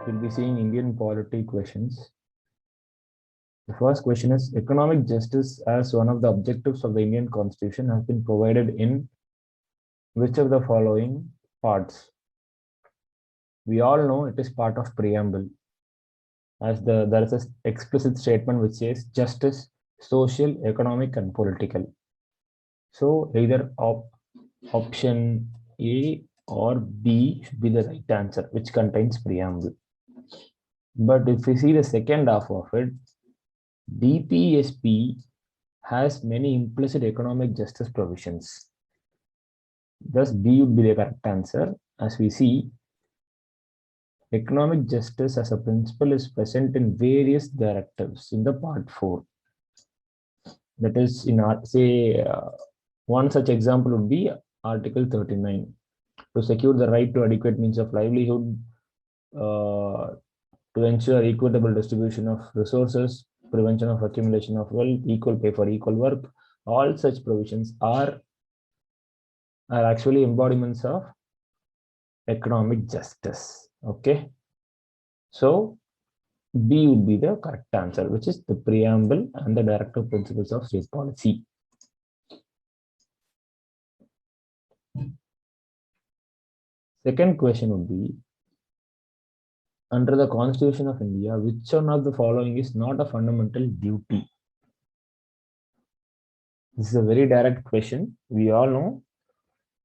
we'll be seeing Indian polity questions. The first question is, economic justice as one of the objectives of the Indian Constitution has been provided in which of the following parts? We all know it is part of preamble, as there is an explicit statement which says justice, social, economic, and political. So either option A or B should be the right answer, which contains preamble. But if we see the second half of it, DPSP has many implicit economic justice provisions. Thus, B would be the correct answer. As we see, economic justice as a principle is present in various directives in the part 4. That is, in one such example would be Article 39. To secure the right to adequate means of livelihood, to ensure equitable distribution of resources, prevention of accumulation of wealth, equal pay for equal work. All such provisions are actually embodiments of economic justice. Okay. So B would be the correct answer, which is the preamble and the directive principles of state policy. Second question would be, under the Constitution of India, which one of the following is not a fundamental duty? This is a very direct question. We all know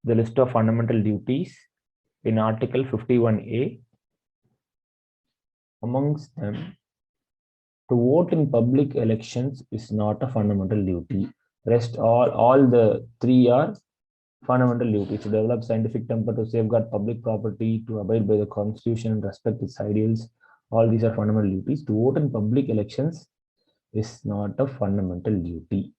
the list of fundamental duties in Article 51A. Amongst them, to vote in public elections is not a fundamental duty. Rest all the three are fundamental duties: to develop scientific temper, to safeguard public property, to abide by the Constitution and respect its ideals. All these are fundamental duties. To vote in public elections is not a fundamental duty.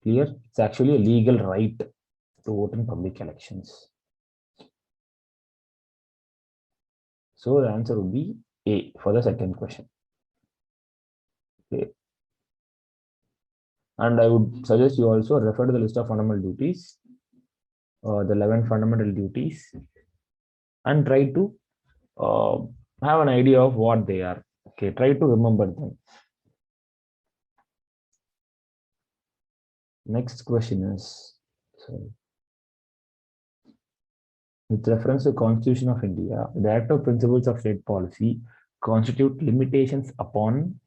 Clear? It's actually a legal right to vote in public elections. So the answer would be A for the second question. Okay. And I would suggest you also refer to the list of fundamental duties, the 11 fundamental duties, and try to have an idea of what they are. Okay, try to remember them. Next question is, with reference to Constitution of India, the directive principles of state policy constitute limitations upon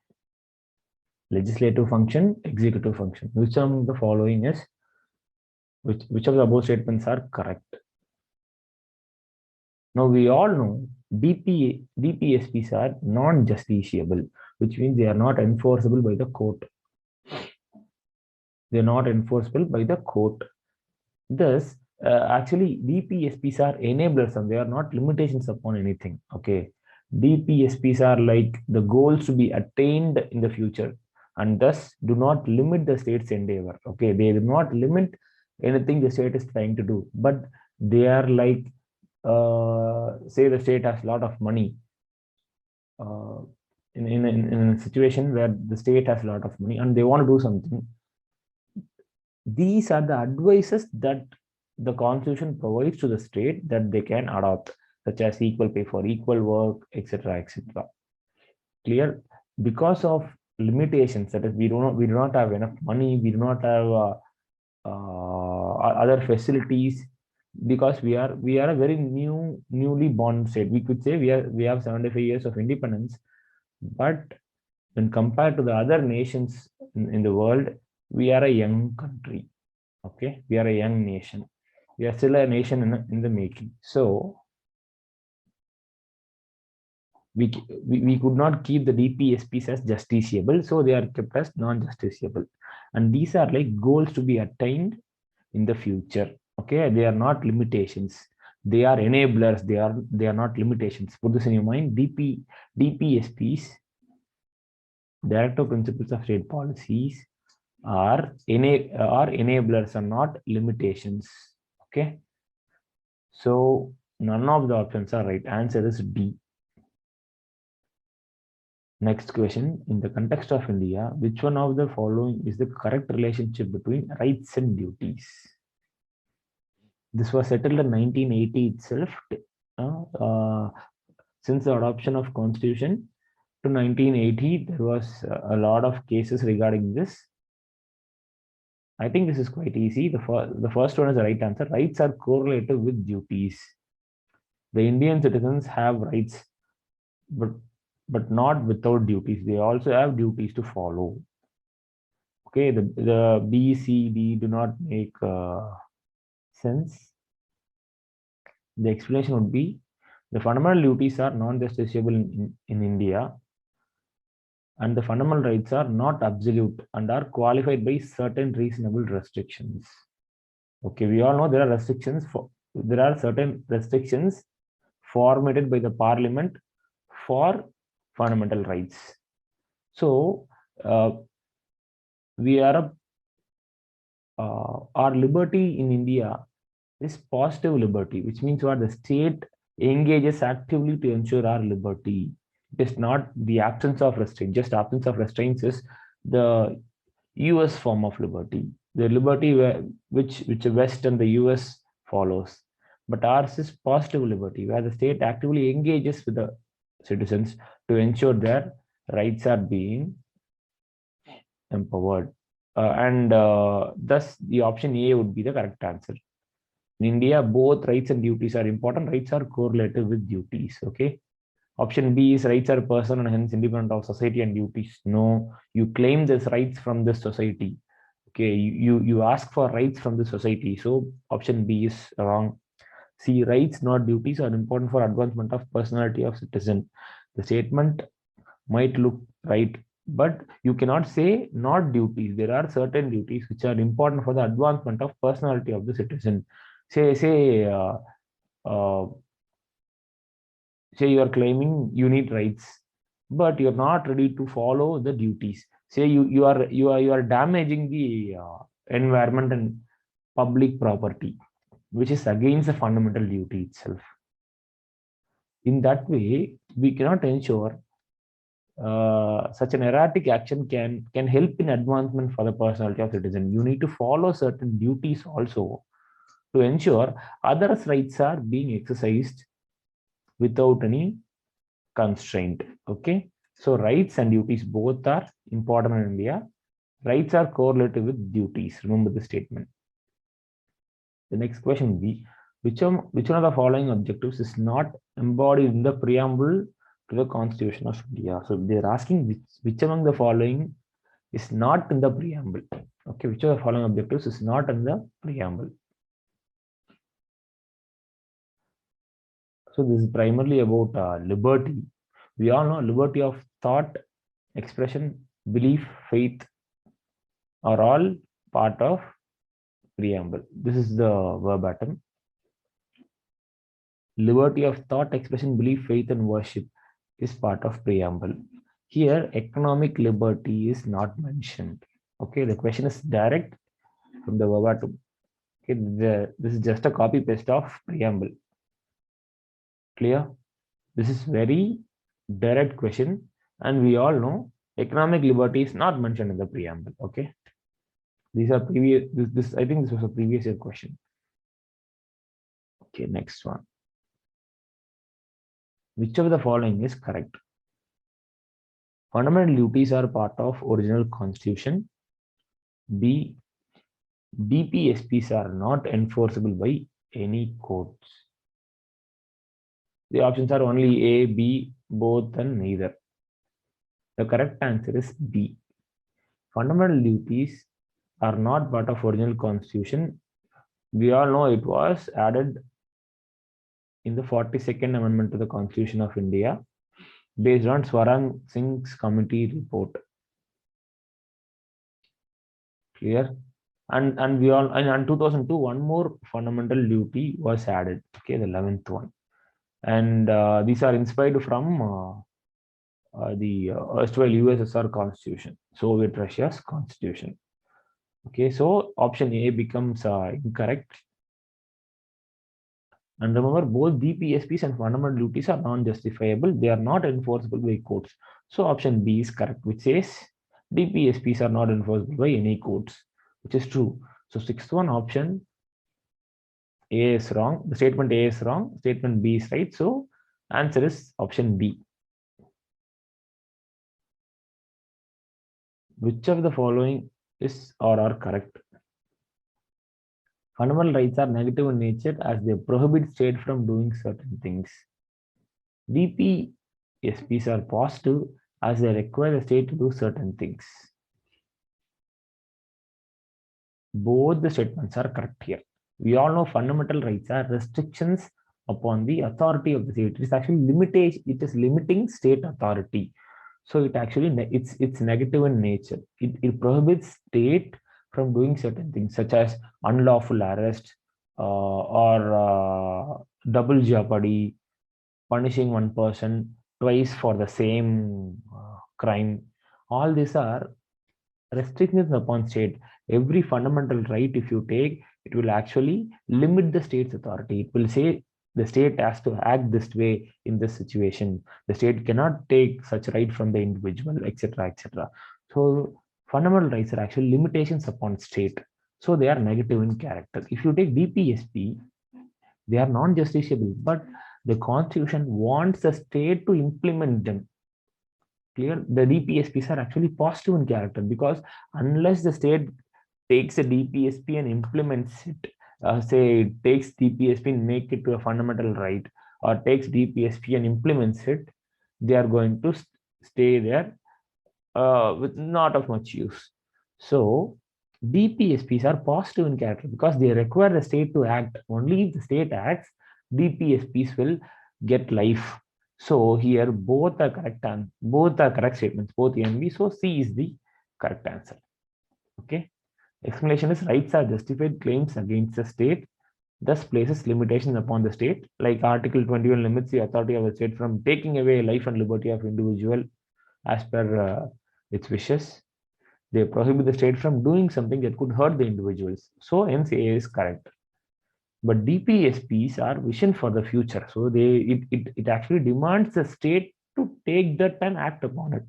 legislative function, executive function. Which of the following is, which of the above statements are correct? Now we all know DPSPs are non-justiciable, which means they are not enforceable by the court. They are not enforceable by the court. Thus, actually, DPSPs are enablers and they are not limitations upon anything. Okay, DPSPs are like the goals to be attained in the future, and thus do not limit the state's endeavor. Okay, they do not limit anything the state is trying to do, but they are like, say the state has a lot of money. In a situation where the state has a lot of money and they want to do something, these are the advices that the Constitution provides to the state that they can adopt, such as equal pay for equal work, etc., etc. Clear? Because of limitations, that is, we do not have enough money, we do not have other facilities, because we are a very newly born state. We could say we have 75 years of independence, but when compared to the other nations in the world, we are a young country. Okay, we are a young nation. We are still a nation in the making. So we could not keep the DPSPs as justiciable, so they are kept as non-justiciable. And these are like goals to be attained in the future. Okay, they are not limitations. They are enablers. They are not limitations. Put this in your mind. DPSPs, directive principles of state policies, are enablers and not limitations. Okay, so none of the options are right. Answer is D. Next question, in the context of India, which one of the following is the correct relationship between rights and duties? This was settled in 1980 itself. Since the adoption of Constitution to 1980, there was a lot of cases regarding this. I think this is quite easy. The first one is the right answer. Rights are correlated with duties. The Indian citizens have rights, but not without duties. They also have duties to follow. Okay, the B, C, D do not make sense. The explanation would be the fundamental duties are non-justiciable in India, and the fundamental rights are not absolute and are qualified by certain reasonable restrictions. Okay, we all know there are certain restrictions formatted by the parliament for fundamental rights. So our liberty in India is positive liberty, which means what the state engages actively to ensure our liberty. It is not the absence of restraint. Just absence of restraints is the US form of liberty, the liberty which the West and the US follows. But ours is positive liberty, where the state actively engages with the citizens to ensure their rights are being empowered. Thus, the option A would be the correct answer. In India, both rights and duties are important. Rights are correlated with duties. Okay. Option B is rights are personal and hence independent of society and duties. No, you claim this rights from this society. Okay, you ask for rights from the society. So option B is wrong. See, rights, not duties, are important for advancement of personality of citizen. The statement might look right, but you cannot say not duties. There are certain duties which are important for the advancement of personality of the citizen. Say you are claiming you need rights, but you're not ready to follow the duties. Say you are damaging the environment and public property, which is against the fundamental duty itself. In that way, we cannot ensure such an erratic action can help in advancement for the personality of citizen. You need to follow certain duties also to ensure others' rights are being exercised without any constraint. Okay, so rights and duties both are important in India. Rights are correlated with duties. Remember the statement. The next question will be, which one of the following objectives is not embodied in the preamble to the Constitution of India? So they're asking which among the following is not in the preamble. Okay, which of the following objectives is not in the preamble? So this is primarily about liberty. We all know liberty of thought, expression, belief, faith are all part of preamble. This is the verbatim. Liberty of thought, expression, belief, faith, and worship is part of preamble. Here, economic liberty is not mentioned. Okay, the question is direct from the verbatim. Okay, this is just a copy paste of preamble. Clear? This is very direct question, and we all know economic liberty is not mentioned in the preamble. Okay, these are previous. This I think this was a previous year question. Okay, next one. Which of the following is correct? Fundamental duties are part of original constitution. B, DPSPs are not enforceable by any courts. The options are only A, B, both, and neither. The correct answer is B. Fundamental duties are not part of original constitution. We all know it was added in the 42nd Amendment to the Constitution of India based on Swarang Singh's committee report. Clear? And we all, and in 2002, one more fundamental duty was added. Okay, the 11th one. And these are inspired from the erstwhile USSR Constitution, Soviet Russia's Constitution. Okay, so option A becomes incorrect. And remember, both DPSPs and fundamental duties are non-justifiable. They are not enforceable by courts. So option B is correct, which says DPSPs are not enforceable by any courts, which is true. So sixth one, option A is wrong. The statement A is wrong. Statement B is right. So Answer is option B. Which of the following is or are correct? Fundamental rights are negative in nature as they prohibit state from doing certain things. DPSPs are positive as they require the state to do certain things. Both the statements are correct here. We all know fundamental rights are restrictions upon the authority of the state. It is actually limitation. It is limiting state authority. So it actually it's negative in nature. It prohibits state from doing certain things such as unlawful arrest or double jeopardy, punishing one person twice for the same crime. All these are restrictions upon state. Every fundamental right, if you take, it will actually limit the state's authority. It will say the state has to act this way in this situation. The state cannot take such right from the individual, etc., etc. So fundamental rights are actually limitations upon state. So they are negative in character. If you take DPSP, they are non-justiciable, but the constitution wants the state to implement them. Clear? The DPSPs are actually positive in character because unless the state takes a DPSP and implements it, say it takes DPSP and make it to a fundamental right, or takes DPSP and implements it, they are going to stay there with not of much use. So DPSPs are positive in character because they require the state to act. Only if the state acts, DPSPs will get life. So here both are correct and both are correct statements, both A and B. So C is the correct answer. Okay. Explanation is rights are justified claims against the state, thus places limitations upon the state. Like Article 21 limits the authority of the state from taking away life and liberty of individual as per its wishes. They prohibit the state from doing something that could hurt the individuals. So hence A is correct. But DPSPs are vision for the future. So it actually demands the state to take that and act upon it.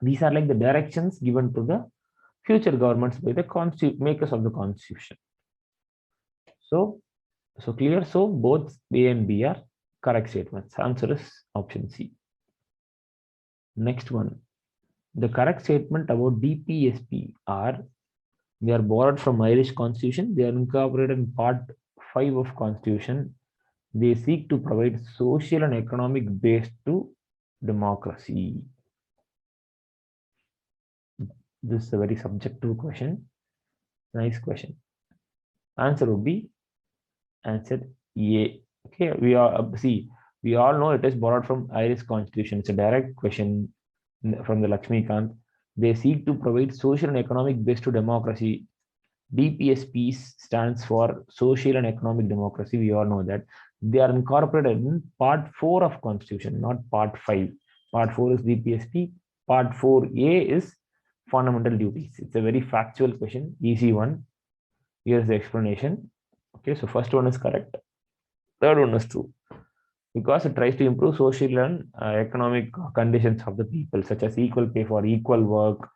These are like the directions given to the future governments by the makers of the constitution. So clear. So both A and B are correct statements. Answer is option C. Next one. The correct statement about DPSP are they are borrowed from Irish Constitution. They are incorporated in Part 5 of Constitution. They seek to provide social and economic base to democracy. This is a very subjective question. Nice question. Answer would be answer A. Okay, we all know it is borrowed from Irish Constitution. It's a direct question from the Lakshmikant. They seek to provide social and economic base to democracy. DPSP stands for social and economic democracy. We all know that. They are incorporated in Part 4 of Constitution, not Part 5. Part 4 is DPSP. Part 4A is fundamental duties. It's a very factual question, easy one. Here's the explanation. Okay, so first one is correct. Third one is true. Because it tries to improve social and economic conditions of the people, such as equal pay for equal work,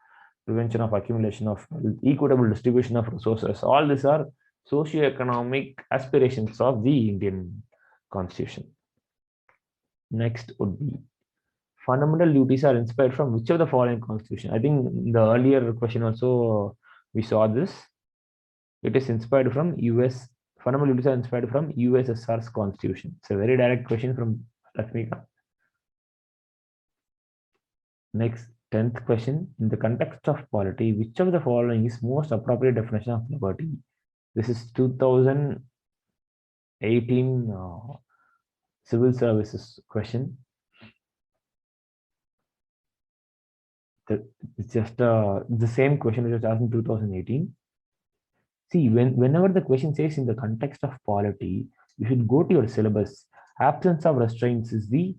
prevention of accumulation of equitable distribution of resources. All these are socio-economic aspirations of the Indian Constitution. Next would be fundamental duties are inspired from which of the following constitution? I think in the earlier question also we saw this. It is inspired from US. Fundamental duties are inspired from USSR's constitution. It's a very direct question from Lakshmikant. Next, 10th question. In the context of polity, which of the following is most appropriate definition of liberty? This is 2018 civil services question. It's just the same question which was asked in 2018. See, whenever the question says in the context of polity, you should go to your syllabus. Absence of restraints is the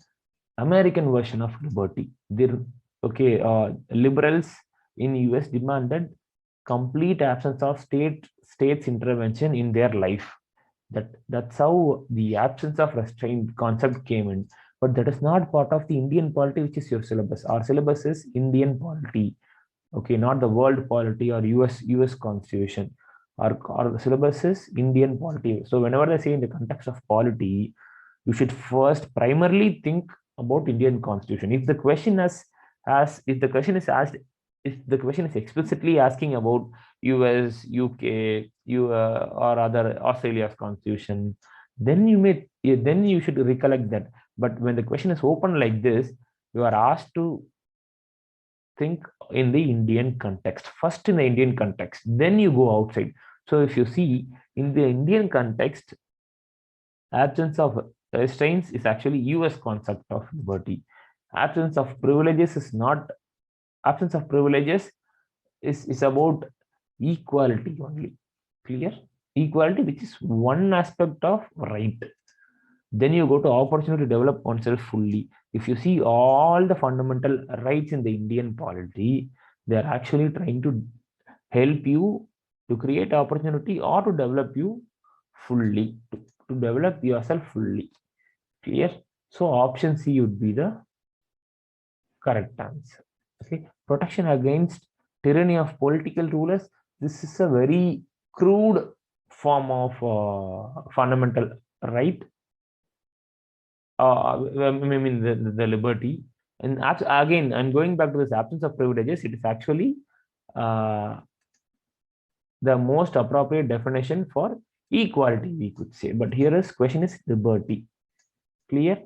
American version of liberty. Liberals in US demanded complete absence of state's intervention in their life. That's how the absence of restraint concept came in. But that is not part of the Indian polity, which is your syllabus. Our syllabus is Indian polity. Okay, not the world polity or US constitution. Our syllabus is Indian polity. So whenever they say in the context of polity, you should first primarily think about Indian constitution. If the question if the question is asked, if the question is explicitly asking about US, UK, or other Australia's constitution, then then you should recollect that. But when the question is open like this, you are asked to think in the Indian context. First in the Indian context, then you go outside. So if you see in the Indian context, absence of restraints is actually US concept of liberty. Absence of privileges is not, absence of privileges is about equality only. Clear? Equality, which is one aspect of right. Then you go to opportunity to develop oneself fully. If you see all the fundamental rights in the Indian polity, they are actually trying to help you to create opportunity or to develop you fully, to develop yourself fully. Clear? So option C would be the correct answer. Okay. Protection against tyranny of political rulers. This is a very crude form of fundamental right. I mean the liberty. And again, I'm going back to this absence of privileges. It is actually the most appropriate definition for equality, we could say. But here is question is liberty. Clear?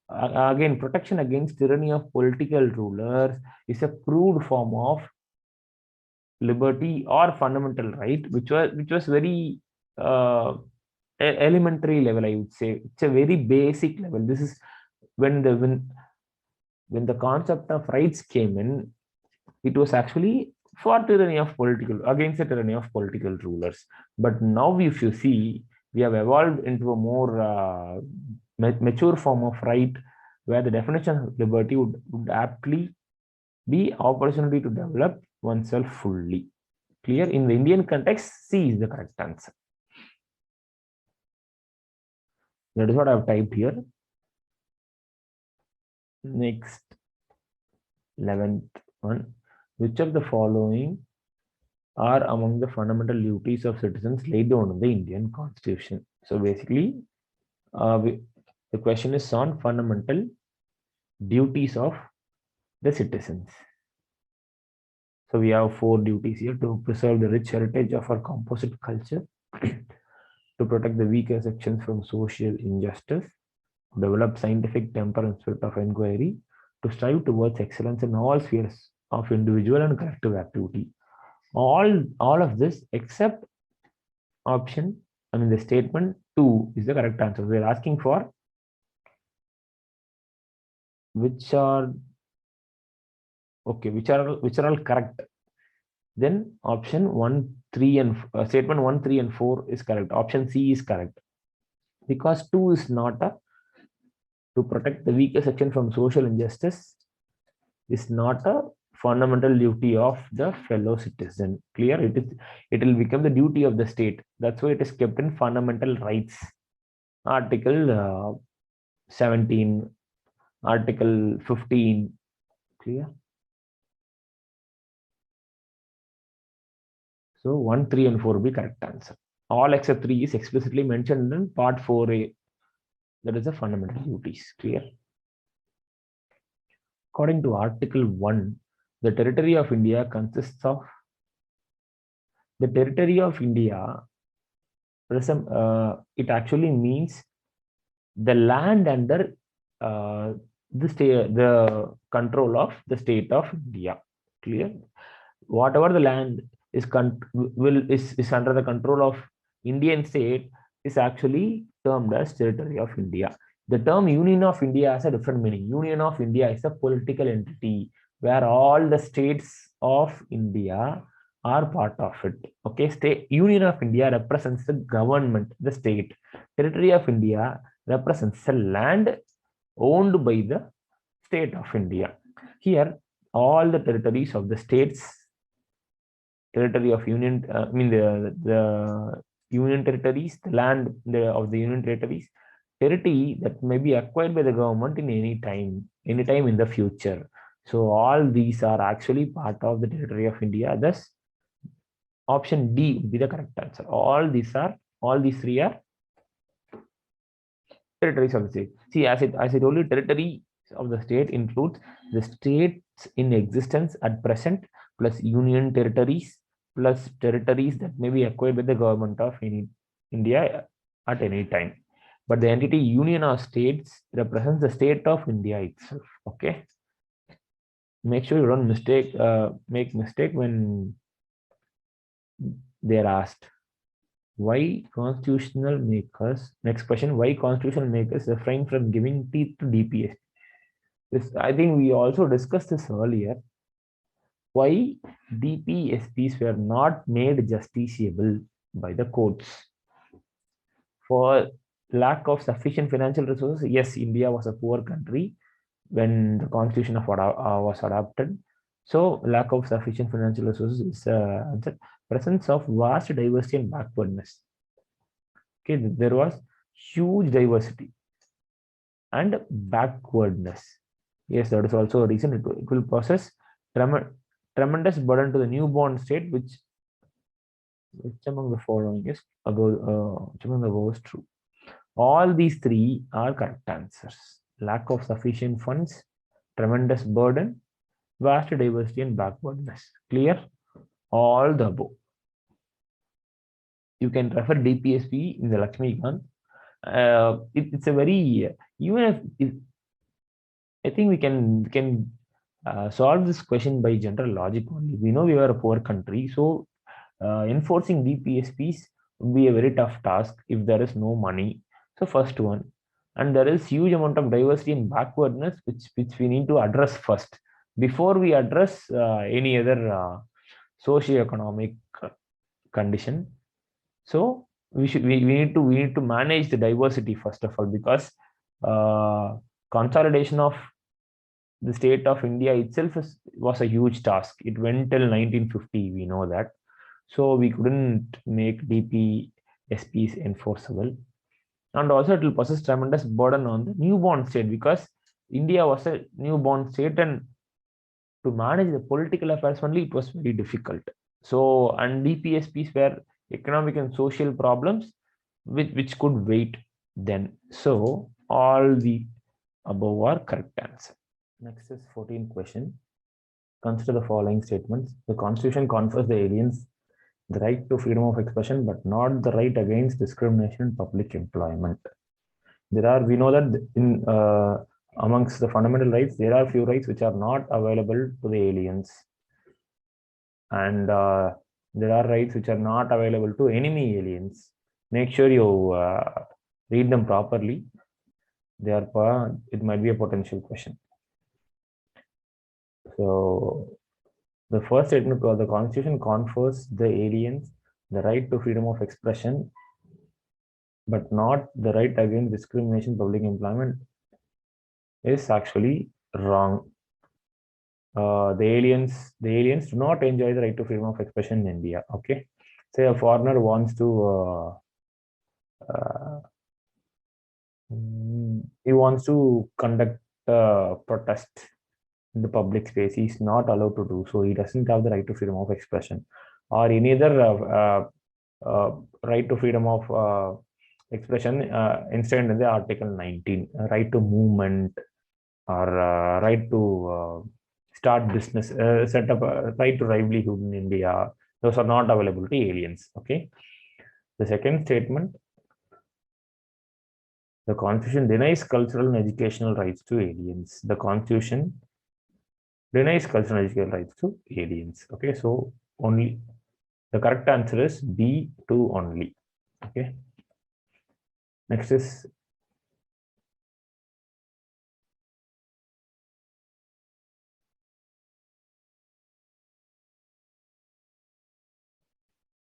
Again, protection against tyranny of political rulers is a crude form of liberty or fundamental right, which was very elementary level, I would say. It's a very basic level. This is when the concept of rights came in, it was actually for tyranny of political, against the tyranny of political rulers. But now if you see, we have evolved into a more mature form of right, where the definition of liberty would aptly be opportunity to develop oneself fully. Clear? In the Indian context, C is the correct answer. That is what I have typed here. Next, 11th one. Which of the following are among the fundamental duties of citizens laid down in the Indian Constitution? So basically, the question is on fundamental duties of the citizens. So we have 4 duties here: to preserve the rich heritage of our composite culture, to protect the weaker sections from social injustice, develop scientific temper and spirit of inquiry, to strive towards excellence in all spheres of individual and collective activity. All of this except option, I mean the statement 2 is the correct answer. We are asking for which are all correct. Then option 1, 3 and statement 1, 3 and 4 is correct. Option C is correct, because 2 is not to protect the weaker section from social injustice is not a fundamental duty of the fellow citizen. Clear? It will become the duty of the state. That's why it is kept in fundamental rights. Article 17, Article 15. Clear? So 1, 3 and 4 will be correct answer. All except 3 is explicitly mentioned in part 4A. That is the fundamental duties. Clear? According to Article 1, the territory of India consists of the territory of India. It actually means the land under the control of the state of India. Clear? Whatever the land is under the control of Indian state is actually termed as territory of India. The term Union of India has a different meaning. Union of India is a political entity where all the states of India are part of it. Okay, Union of India represents the government, the state. Territory of India represents the land owned by the state of India. Here, all the territories of the states, territory of union, the union territories, the land of the union territories, territory that may be acquired by the government in any time in the future. So all these are actually part of the territory of India. Thus, option D would be the correct answer. All these 3 are Territories of the state. See, as I told you, territory of the state includes the states in existence at present, plus union territories, plus territories that may be acquired by the government of India at any time. But the entity union of states represents the state of India itself. Okay. Make sure you don't make mistake when they're asked. Why constitutional makers? Next question: why constitutional makers refrain from giving teeth to DPS? This, I think we also discussed this earlier. Why DPSPs were not made justiciable by the courts for lack of sufficient financial resources. Yes, India was a poor country when the constitution was adopted. So lack of sufficient financial resources is the presence of vast diversity and backwardness. Okay, there was huge diversity and backwardness. Yes, that is also a reason it will possess tremendous burden to the newborn state, which among the following is which among the above is true. All these three are correct answers. Lack of sufficient funds, tremendous burden, vast diversity and backwardness. Clear? All the above. You can refer DPSP in the Lakshmikant. It's a very, even if I think we can solve this question by general logic only. We know we are a poor country, so enforcing DPSPs would be a very tough task if there is no money. So first one, and there is huge amount of diversity and backwardness which we need to address first before we address any other socio-economic condition. So we need to manage the diversity first of all, because consolidation of the state of India itself was a huge task. It went till 1950, we know that. So we couldn't make DPSPs enforceable. And also it will possess tremendous burden on the newborn state, because India was a newborn state, and to manage the political affairs only, it was very difficult. So, and DPSPs were economic and social problems which could wait then. So all the above are correct answer. Next is 14th question. Consider the following statements. The Constitution confers the aliens the right to freedom of expression, but not the right against discrimination in public employment. We know that in amongst the fundamental rights, there are few rights which are not available to the aliens, and there are rights which are not available to enemy aliens. Make sure you read them properly. It might be a potential question. So the first statement of the Constitution confers the aliens the right to freedom of expression, but not the right against discrimination in public employment, is actually wrong. The aliens do not enjoy the right to freedom of expression in India. Okay, say a foreigner wants to he wants to conduct a protest in the public space. He's not allowed to do so. He doesn't have the right to freedom of expression or any other right to freedom of expression instead in the Article 19, right to movement or right to start business, set up a right to livelihood in India. Those are not available to aliens. Okay. The second statement, the Constitution denies cultural and educational rights to aliens. The Constitution denies cultural and educational rights to aliens. Okay, so only the correct answer is B2 only. Okay. Next is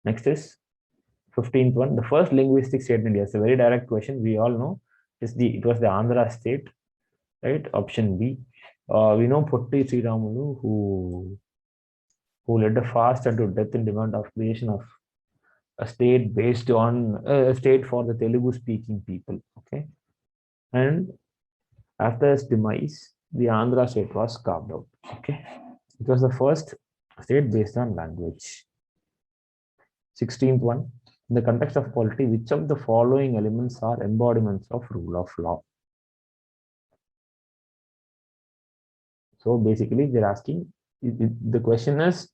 Next is 15th one. The first linguistic state in India. It's a very direct question. We all know it was the Andhra state, right? Option B. We know Potti Sriramulu, who led a fast and to death in demand of creation of a state based on a state for the Telugu speaking people. Okay. And after his demise, the Andhra state was carved out. Okay. It was the first state based on language. 16th one. In the context of polity, which of the following elements are embodiments of rule of law? So basically, they're asking, the question is,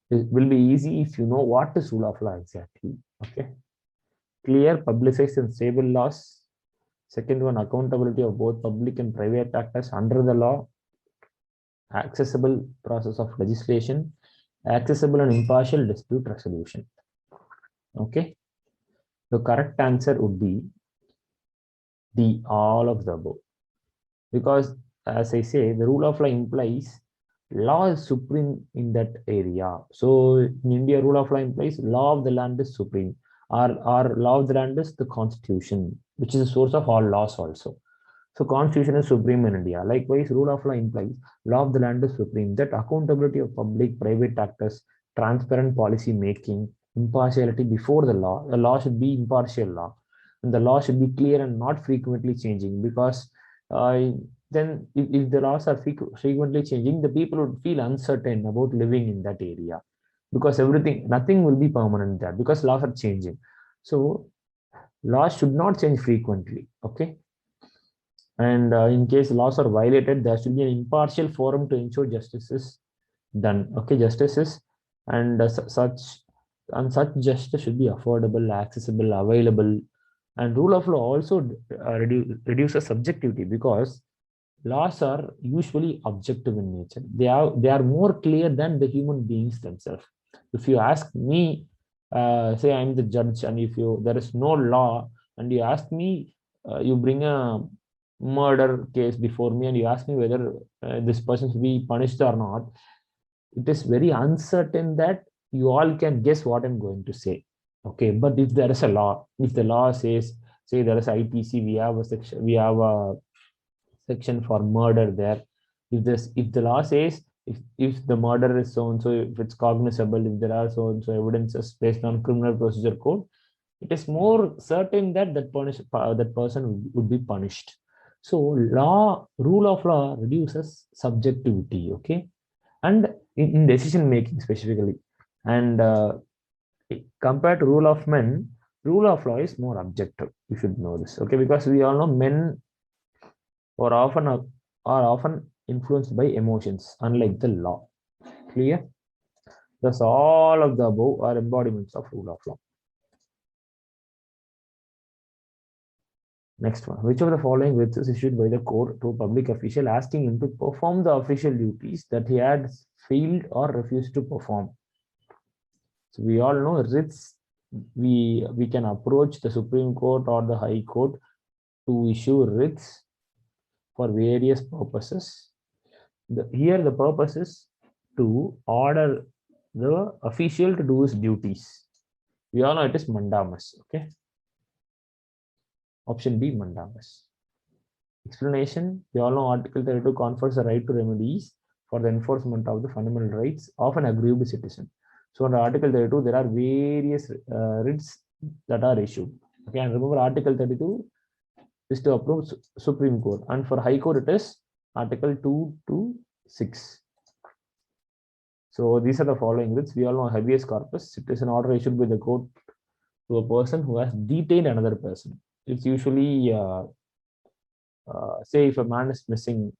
it will be easy if you know what is rule of law exactly. Okay. Clear, publicized, and stable laws. Second one, accountability of both public and private actors under the law. Accessible process of legislation. Accessible and impartial dispute resolution. Okay. The correct answer would be D, all of the above. Because as I say, the rule of law implies law is supreme in that area. So in India, rule of law implies law of the land is supreme. Our law of the land is the constitution, which is the source of all laws also. So constitution is supreme in India. Likewise, rule of law implies law of the land is supreme. That accountability of public, private actors, transparent policy making, impartiality before the law should be impartial law. And the law should be clear and not frequently changing, because then if the laws are frequently changing, the people would feel uncertain about living in that area, because nothing will be permanent there, because laws are changing. So laws should not change frequently. Okay. And in case laws are violated, there should be an impartial forum to ensure justice is done. Okay, justice and such justice should be affordable, accessible, available. And rule of law also reduces subjectivity, because laws are usually objective in nature. They are more clear than the human beings themselves. If you ask me, say I'm the judge, and if there is no law, and you ask me, you bring a murder case before me, and you ask me whether this person should be punished or not, it is very uncertain that you all can guess what I'm going to say. Okay, but if there is a law, if the law says, say there is IPC, we have a section for murder there. If the law says, if the murder is so and so, if it's cognizable, if there are so and so evidences based on criminal procedure code, it is more certain that that person would be punished. So rule of law reduces subjectivity. Okay. And in decision making specifically, and compared to rule of men, rule of law is more objective. You should know this. Okay, because we all know men are often influenced by emotions, unlike the law. Clear? Thus, all of the above are embodiments of rule of law. Next one. Which of the following writs is issued by the court to a public official asking him to perform the official duties that he had failed or refused to perform? So we all know writs. We can approach the Supreme Court or the High Court to issue writs for various purposes. Here the purpose is to order the official to do his duties. We all know it is mandamus. Okay. Option B, mandamus. Explanation. We all know Article 32 confers the right to remedies for the enforcement of the fundamental rights of an aggrieved citizen. So under Article 32, there are various writs that are issued. Okay, and remember Article 32 is to approve Supreme Court, and for High Court it is Article 2 to 6. So these are the following writs. We all know habeas corpus. It is an order issued by the court to a person who has detained another person. It's usually say if a man is missing,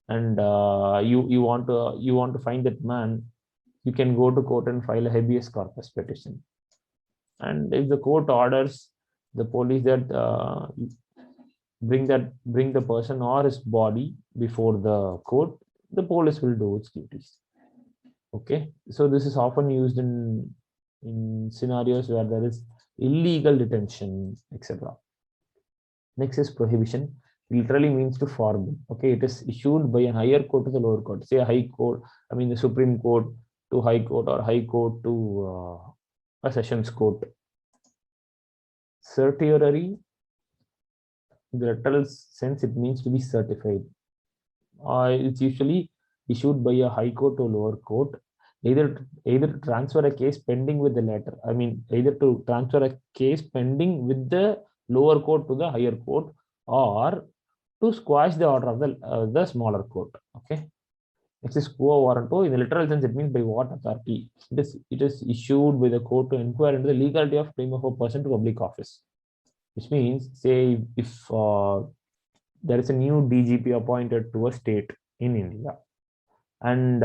and you want to find that man, you can go to court and file a habeas corpus petition. And if the court orders the police that bring the person or his body before the court, the police will do its duties. Okay, so this is often used in scenarios where there is illegal detention, etc. Next is prohibition. Literally means to forbid. Okay, it is issued by a higher court to the lower court. Say a high court, I mean the Supreme Court to High Court, or High Court to a Sessions Court. Certiorari, in the literal sense, it means to be certified. It's usually issued by a High Court to lower court, either to transfer a case pending with the latter. I mean, either to transfer a case pending with the lower court to the higher court, or to squash the order of the smaller court. Okay. Ex quo warranto, in the literal sense, it means by what authority? It is issued by the court to inquire into the legality of claim of a person to public office. Which means, say, if there is a new DGP appointed to a state in India, and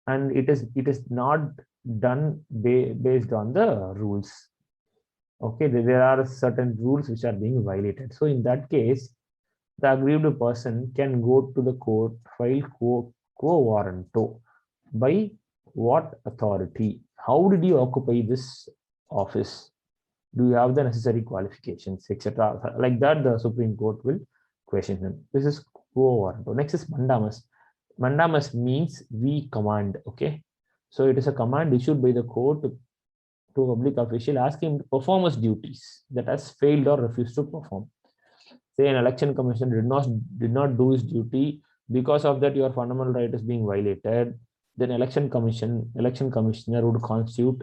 it is not done based on the rules. Okay, there are certain rules which are being violated. So in that case, the aggrieved person can go to the court, file quo warranto. By what authority? How did you occupy this office? Do you have the necessary qualifications, etc.? Like that, the Supreme Court will question him. This is quo warranto. Next is mandamus. Mandamus means we command. Okay, so it is a command issued by the court to a public official asking him to perform his duties that has failed or refused to perform. Say an election commission did not do his duty, because of that your fundamental right is being violated, then election commissioner would constitute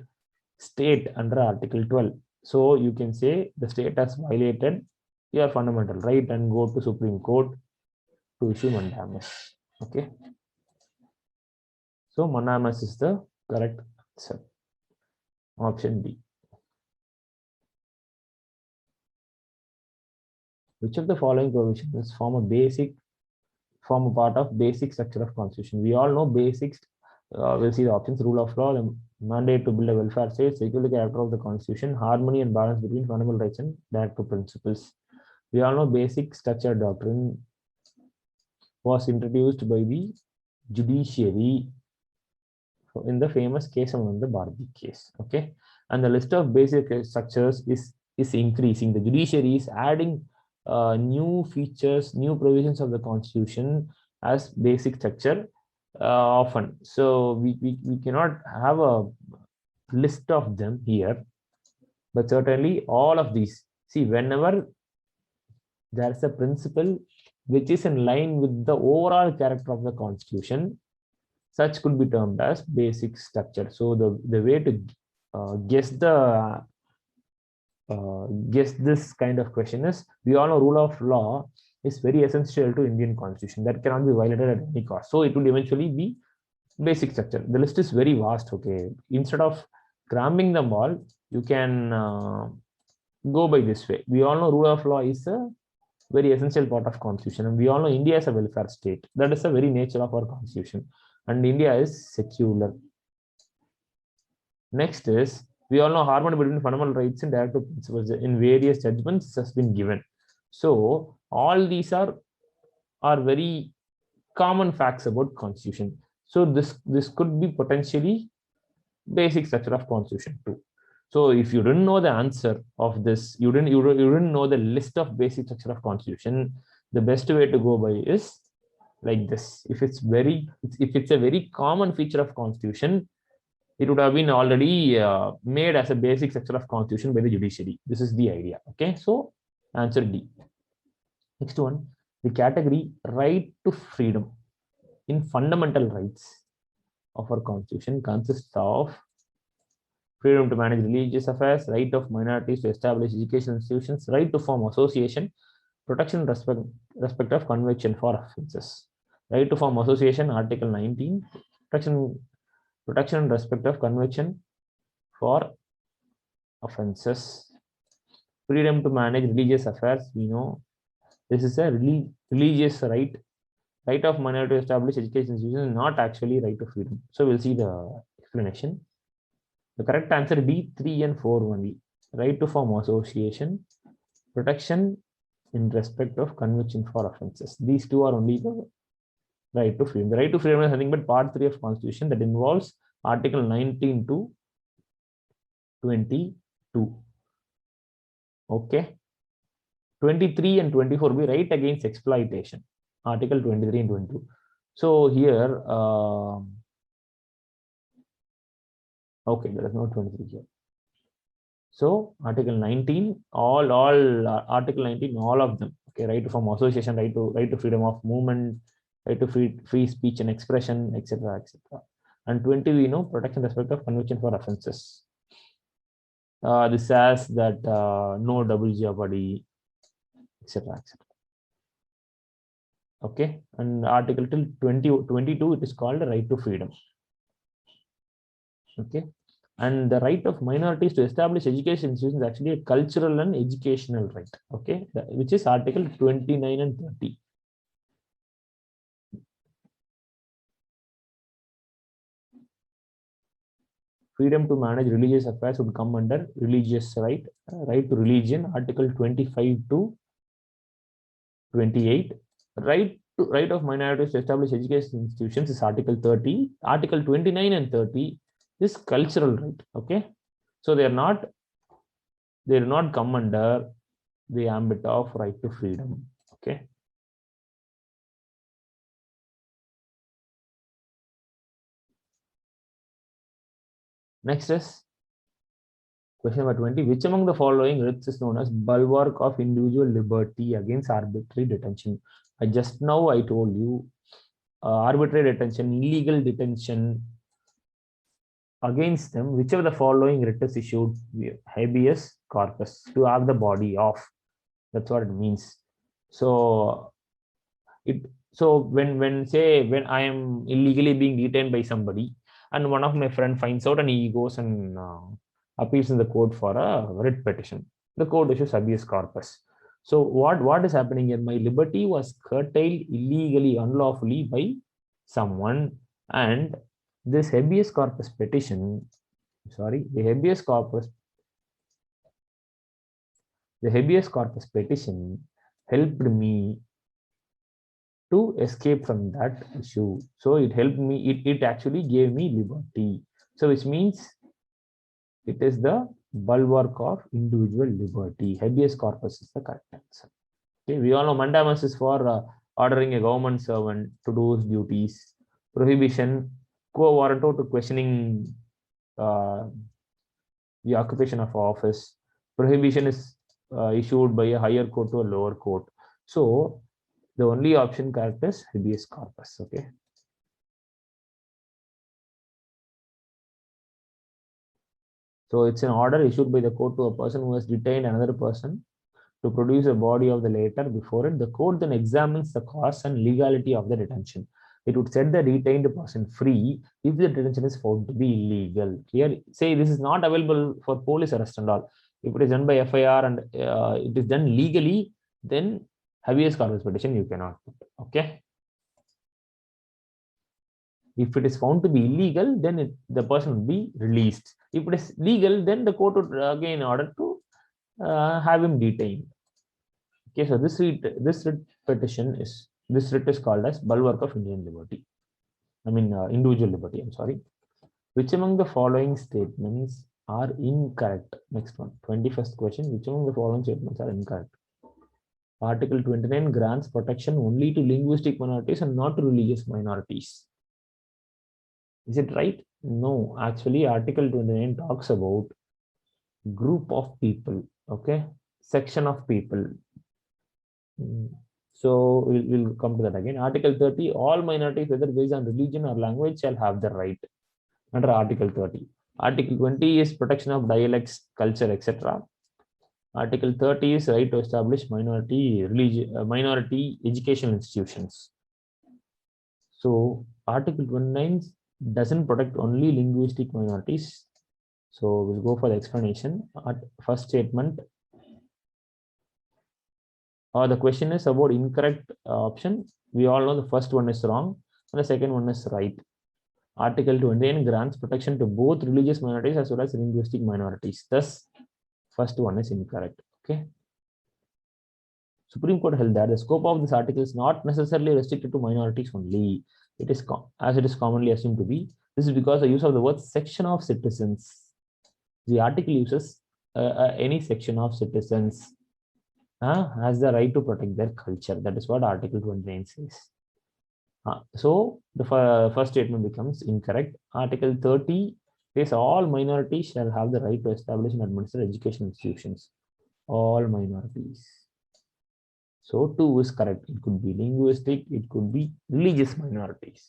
state under Article 12. So you can say the state has violated your fundamental right and go to Supreme Court to issue mandamus. Okay, so mandamus is the correct answer. Option B. Which of the following provisions form a part of basic structure of constitution? We all know basics. We'll see the options: rule of law, the mandate to build a welfare state, secure the character of the constitution, harmony and balance between fundamental rights and directive principles. We all know basic structure doctrine was introduced by the judiciary in the famous Kesavananda Bharati case. Okay, and the list of basic structures is increasing. The judiciary is adding new features, new provisions of the constitution as basic structure often. So we cannot have a list of them here, but certainly all of these. See, whenever there's a principle which is in line with the overall character of the constitution, such could be termed as basic structure. So the way to guess this kind of question is, we all know rule of law is very essential to Indian constitution. That cannot be violated at any cost. So it will eventually be basic structure. The list is very vast. Okay, instead of cramming them all, you can go by this way. We all know rule of law is a very essential part of constitution, and we all know India is a welfare state. That is the very nature of our constitution, and India is secular. Next is, we all know harmony between fundamental rights and directive principles in various judgments has been given. So all these are very common facts about constitution. So this could be potentially basic structure of constitution too. So if you didn't know the answer of this, you didn't know the list of basic structure of constitution, the best way to go by is like this. If it's a very common feature of constitution, it would have been already made as a basic structure of constitution by the judiciary. This is the idea. Okay, so answer D. Next one, the category right to freedom in fundamental rights of our constitution consists of freedom to manage religious affairs, right of minorities to establish educational institutions, right to form association, protection and respect of conviction for offences. Right to form association, Article 19, protection and respect of conviction for offences. Freedom to manage religious affairs, we know this is a religious right. Right of minority to establish education institutions is not actually right to freedom. So we'll see the explanation. The correct answer B, 3 and 4 only. Right to form association, protection in respect of conviction for offences. These two are only the right to freedom. The right to freedom is nothing but part 3 of Constitution that involves Article 19 to 22. Okay. 23 and 24 will be right against exploitation. Article 23 and 22. So here, okay, there is no 23 here. So Article 19, all Article 19, all of them. Okay, right to form association, right to freedom of movement, right to free speech and expression, etc., etc. And 20, we know protection respect of conviction for offences. This says that no double jeopardy, etc., etc. Okay, and article till 22 it is called the right to freedom. Okay, and the right of minorities to establish education institutions is actually a cultural and educational right. Okay, which is article 29 and 30. Freedom to manage religious affairs would come under religious right, right to religion, article 25 to 28. Right of minorities to establish education institutions is article 30. Article 29 and 30 is cultural right. Okay, so they do not come under the ambit of right to freedom. Okay. Next is question number 20. Which among the following writs is known as bulwark of individual liberty against arbitrary detention? Just now I told you arbitrary detention, illegal detention, against them, which of the following writ is issued? Habeas corpus, to have the body off. That's what it means. So when I am illegally being detained by somebody, and one of my friend finds out and he goes and appeals in the court for a writ petition, the court issues habeas corpus. So what is happening here? My liberty was curtailed illegally, unlawfully by someone, and this habeas corpus petition, the habeas corpus petition helped me to escape from that issue. So it helped me, it actually gave me liberty. So which means it is the bulwark of individual liberty. Habeas corpus is the correct answer. Okay, we all know mandamus is for ordering a government servant to do his duties. Prohibition, quo warranto, to questioning the occupation of office. Prohibition is issued by a higher court to a lower court. So the only option correct is habeas corpus. Okay. So it's an order issued by the court to a person who has detained another person to produce a body of the latter before it. The court then examines the cause and legality of the detention. It would set the detained person free if the detention is found to be illegal. Here, say this is not available for police arrest and all. If it is done by FIR and it is done legally, then habeas corpus petition you cannot put. Okay. If it is found to be illegal, then the person will be released. If it is legal, then the court would again order to have him detained. Okay, so this writ is called as bulwark of Indian liberty. Individual liberty. I'm sorry. Which among the following statements are incorrect? Next one, 21st question. Which among the following statements are incorrect? Article 29 grants protection only to linguistic minorities and not to religious minorities. Is it right? No, actually, Article 29 talks about group of people, okay, section of people. So we'll come to that again. Article 30, all minorities, whether based on religion or language, shall have the right under Article 30. Article 20 is protection of dialects, culture, etc. Article 30 is right to establish minority educational institutions. So Article 29 doesn't protect only linguistic minorities. So we'll go for the explanation. First statement. The question is about incorrect option. We all know the first one is wrong and the second one is right. Article 29 grants protection to both religious minorities as well as linguistic minorities. Thus, first one is incorrect. Okay. Supreme Court held that the scope of this article is not necessarily restricted to minorities only. It is as it is commonly assumed to be. This is because the use of the word section of citizens. The article uses any section of citizens has the right to protect their culture. That is what Article 29 says. So the first statement becomes incorrect. Article 30 says all minorities shall have the right to establish and administer education institutions. All minorities. So 2 is correct. It could be linguistic, it could be religious minorities.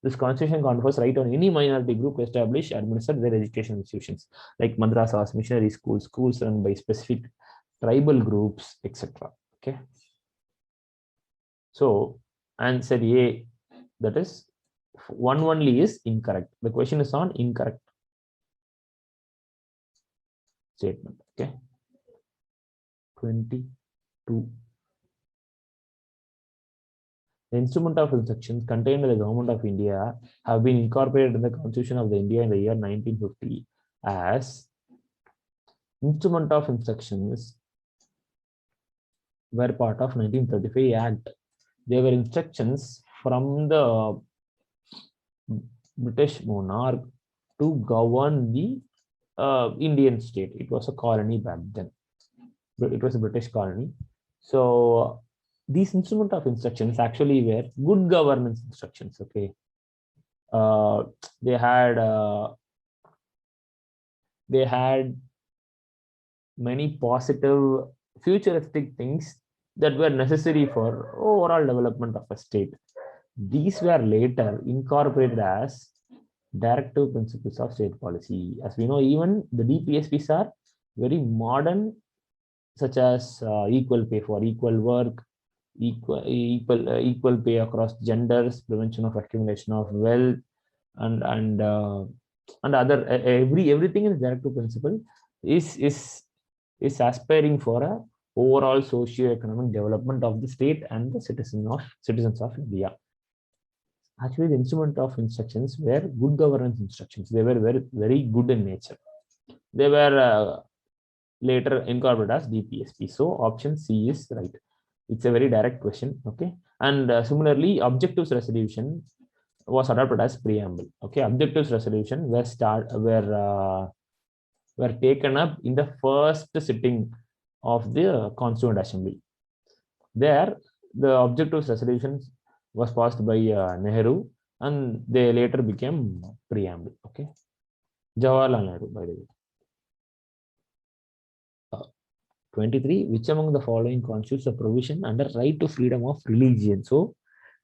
This constitution confers right on any minority group to establish, administer their education institutions, like madrasas, missionary schools, schools run by specific tribal groups, etc. Okay. So Answer A, that is one only, is incorrect. The question is on incorrect statement. Okay. 22. The instrument of instructions contained by the Government of India have been incorporated in the Constitution of the India in the year 1950 as instrument of instructions were part of 1935 Act. They were instructions from the British monarch to govern the Indian state. It was a colony back then. It was a British colony. So these instrument of instructions actually were good governance instructions. Okay, they had many positive futuristic things that were necessary for overall development of a state. These were later incorporated as directive principles of state policy. As we know, even the DPSPs are very modern, such as equal pay for equal work, equal pay across genders, prevention of accumulation of wealth, and other everything in the directive principle is aspiring for a overall socio-economic development of the state and the citizens of India. Actually, the instrument of instructions were good governance instructions. They were very, very good in nature. They were later incorporated as DPSP. So option C is right. It's a very direct question. Okay. And similarly, objectives resolution was adopted as preamble. Okay. Objectives resolution were taken up in the first sitting of the Constituent Assembly. There, the objectives resolution was passed by Nehru, and they later became preamble. Okay. Jawaharlal Nehru, by the way. 23. Which among the following constitutes a provision under right to freedom of religion? So,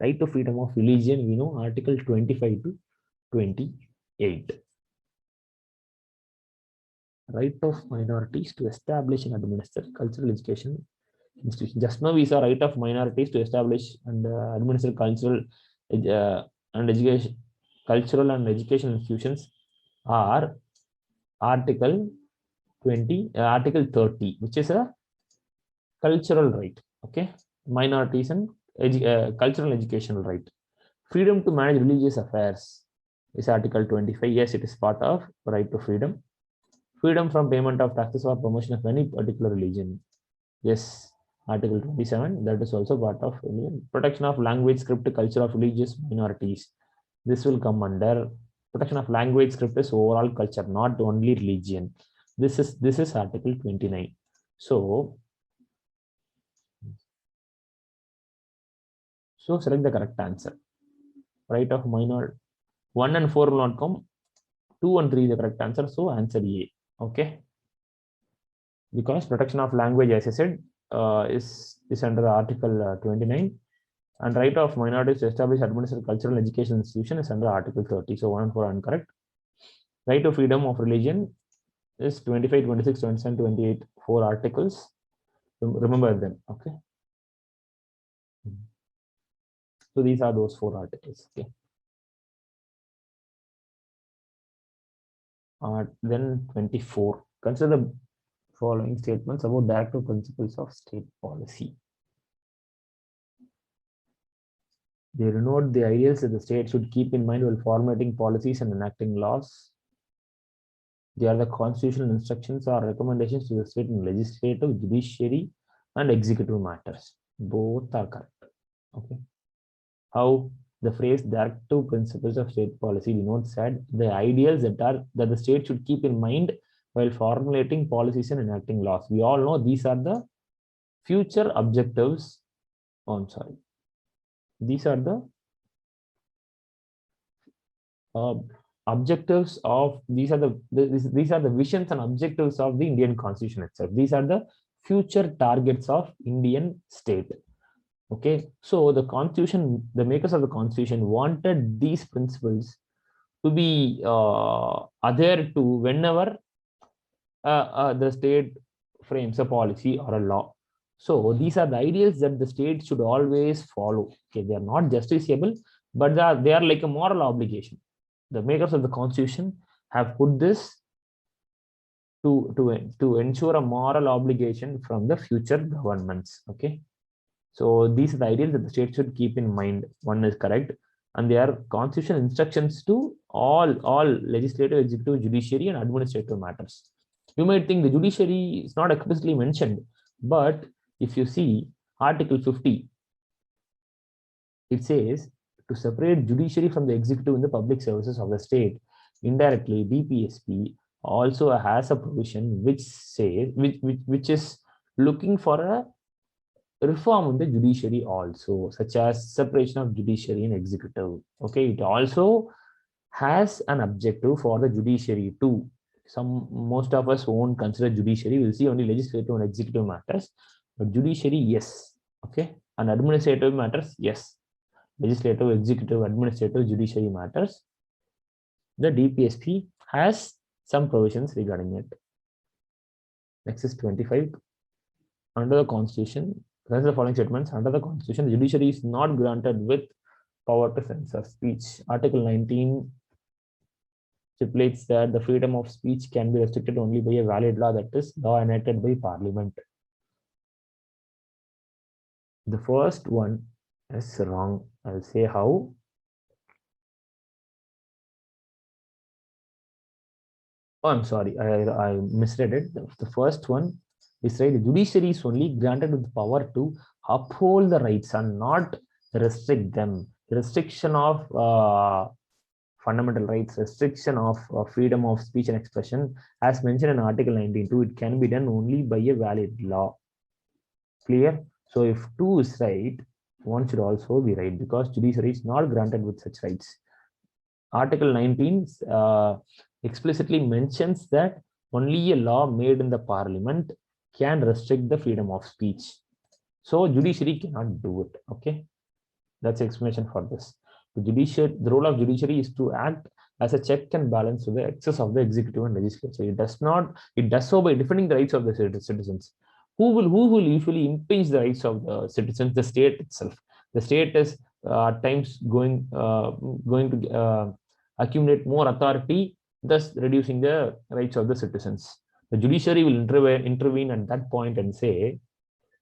right to freedom of religion, we know Article 25 to 28. Right of minorities to establish and administer cultural education institutions. Just now we saw right of minorities to establish and administer cultural and education, cultural and education institutions are Article 20, Article 30, which is a cultural right. Okay, minorities and cultural educational right. Freedom to manage religious affairs is Article 25. Yes, it is part of right to freedom. Freedom from payment of taxes or promotion of any particular religion. Yes, Article 27. That is also part of protection of language, script, culture of religious minorities. This will come under protection of language, script is overall culture, not only religion. This is Article 29. So select the correct answer. Right of minor 1 and 4 will not come. 2 and 3 is the correct answer. So answer A. Okay. Because protection of language, as I said, is under Article 29, and right of minorities to establish administer cultural education institution is under Article 30. So 1 and 4 are incorrect. Right to freedom of religion is 25, 26, 27, 28, 4 articles. Remember them. Okay. So these are those 4 articles. Okay. Then 24. Consider the following statements about directive principles of state policy. They denote the ideals that the state should keep in mind while formulating policies and enacting laws. They are the constitutional instructions or recommendations to the state in legislative, judiciary, and executive matters. Both are correct. Okay. How the phrase directive principles of state policy denotes that the ideals that the state should keep in mind while formulating policies and enacting laws. We all know these are the future objectives. Oh, I'm sorry. These are the objectives of these are the visions and objectives of the Indian Constitution itself. These are the future targets of Indian state. Okay, so the Constitution, the makers of the Constitution wanted these principles to be adhered to whenever the state frames a policy or a law. So these are the ideals that the state should always follow. Okay, they are not justiciable, but they are like a moral obligation. The makers of the constitution have put this to ensure a moral obligation from the future governments. Okay, so these are the ideals that the state should keep in mind. One is correct, and they are constitutional instructions to all legislative, executive, judiciary, and administrative matters. You might think the judiciary is not explicitly mentioned, but if you see Article 50, it says to separate judiciary from the executive in the public services of the state. Indirectly, BPSP also has a provision which says which is looking for a reform in the judiciary also, such as separation of judiciary and executive. Okay, it also has an objective for the judiciary too. Most of us won't consider judiciary. We'll see only legislative and executive matters, but judiciary, yes. Okay, and administrative matters, yes. Legislative, executive, administrative, judiciary matters. The DPSP has some provisions regarding it. Next is 25. Under the Constitution, the following statements. Under the Constitution, the judiciary is not granted with power to censor speech. Article 19 stipulates that the freedom of speech can be restricted only by a valid law, that is, law enacted by Parliament. The first one is wrong. I'll say how. Oh, I'm sorry, I misread it. The first one is right. The judiciary is only granted with the power to uphold the rights and not restrict them. The restriction of fundamental rights, restriction of freedom of speech and expression, as mentioned in Article 19.2, it can be done only by a valid law. Clear? So if 2 is right, 1 should also be right, because judiciary is not granted with such rights. Article 19 explicitly mentions that only a law made in the Parliament can restrict the freedom of speech. So judiciary cannot do it. Okay, that's the explanation for this. The role of judiciary is to act as a check and balance to the excess of the executive and legislature. It does so by defending the rights of the citizens. Who will usually impinge the rights of the citizens? The state itself. The state is at times going to accumulate more authority, thus reducing the rights of the citizens. The judiciary will intervene at that point and say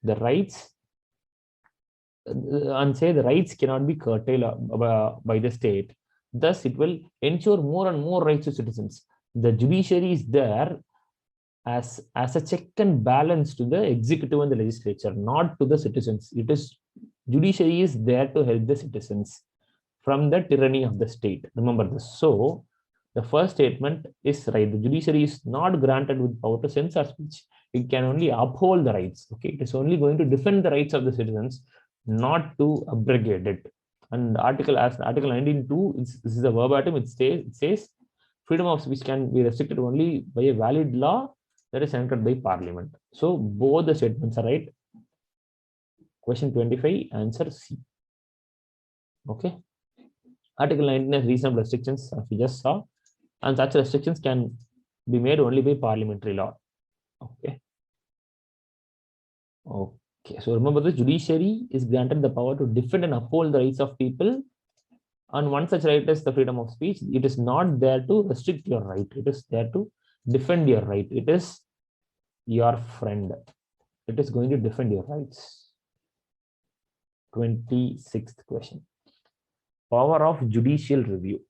the rights cannot be curtailed by the state. Thus, it will ensure more and more rights to citizens. The judiciary is there as a check and balance to the executive and the legislature, not to the citizens. Judiciary is there to help the citizens from the tyranny of the state. Remember this. So the first statement is right. The judiciary is not granted with power to censor speech. It can only uphold the rights. Okay, it is only going to defend the rights of the citizens, not to abrogate it. And Article 19.2, this is a verbatim. It says freedom of speech can be restricted only by a valid law that is enacted by Parliament. So both the statements are right. Question 25, answer C. Okay. Article 19 has reasonable restrictions, as we just saw, and such restrictions can be made only by parliamentary law. Okay. Okay. So remember, the judiciary is granted the power to defend and uphold the rights of people. And one such right is the freedom of speech. It is not there to restrict your right. It is there to defend your right. It is your friend. It is going to defend your rights. 26th question. Power of judicial review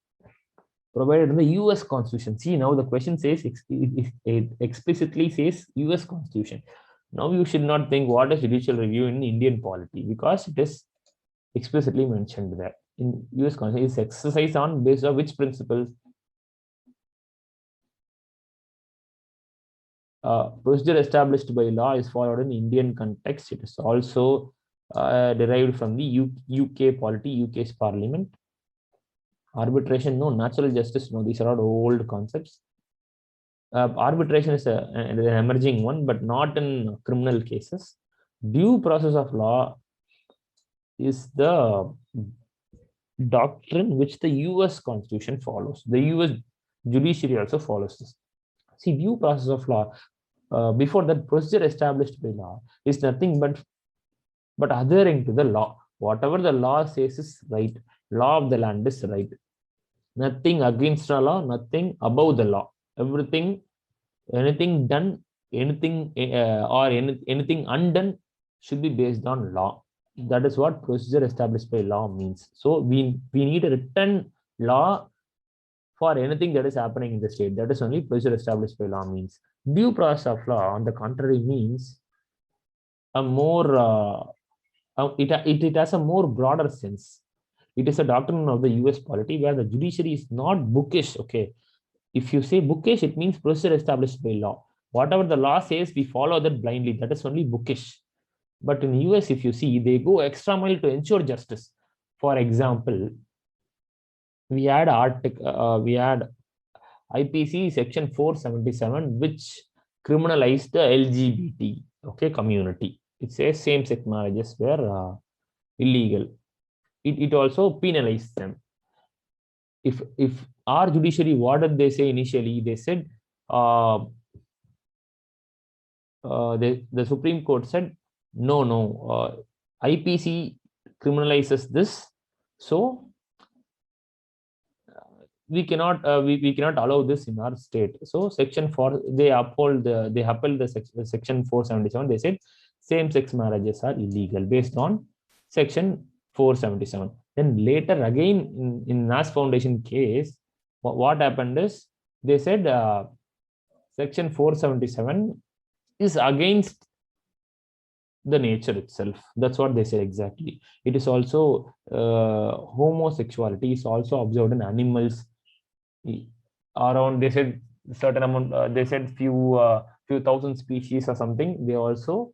provided in the US Constitution. See, now the question says, it explicitly says US Constitution. Now you should not think what is judicial review in Indian polity, because it is explicitly mentioned there. In US Constitution, is exercised on based on which principles? Procedure established by law is followed in Indian context. It is also derived from the UK polity, UK's parliament. Arbitration, no. Natural justice, no. These are all old concepts. Arbitration is an emerging one, but not in criminal cases. Due process of law is the doctrine which the US Constitution follows. The US judiciary also follows this. See, due process of law. before that, procedure established by law is nothing but adhering to the law. Whatever the law says is right. Law of the land is right. Nothing against the law, nothing above the law. Everything, anything done, anything anything undone should be based on law. That is what procedure established by law means. So we need a written law for anything that is happening in the state. That is only procedure established by law means. Due process of law, on the contrary, means a more it has a more broader sense. It is a doctrine of the US polity where the judiciary is not bookish. Okay, if you say bookish, it means procedure established by law. Whatever the law says, we follow that blindly. That is only bookish. But in US, if you see, they go extra mile to ensure justice. For example, we had IPC section 477, which criminalized the LGBT community. It says same-sex marriages were illegal. It also penalized them. If our judiciary, what did they say initially? They said the Supreme Court said no, IPC criminalizes this, so we cannot allow this in our state. So section 4, they upheld the section 477. They said same-sex marriages are illegal based on section 477. Then later again in NAS Foundation case, what happened is they said section 477 is against the nature itself. That's what they said exactly. It is also homosexuality is also observed in animals. Around, they said certain amount, they said few thousand species or something, they also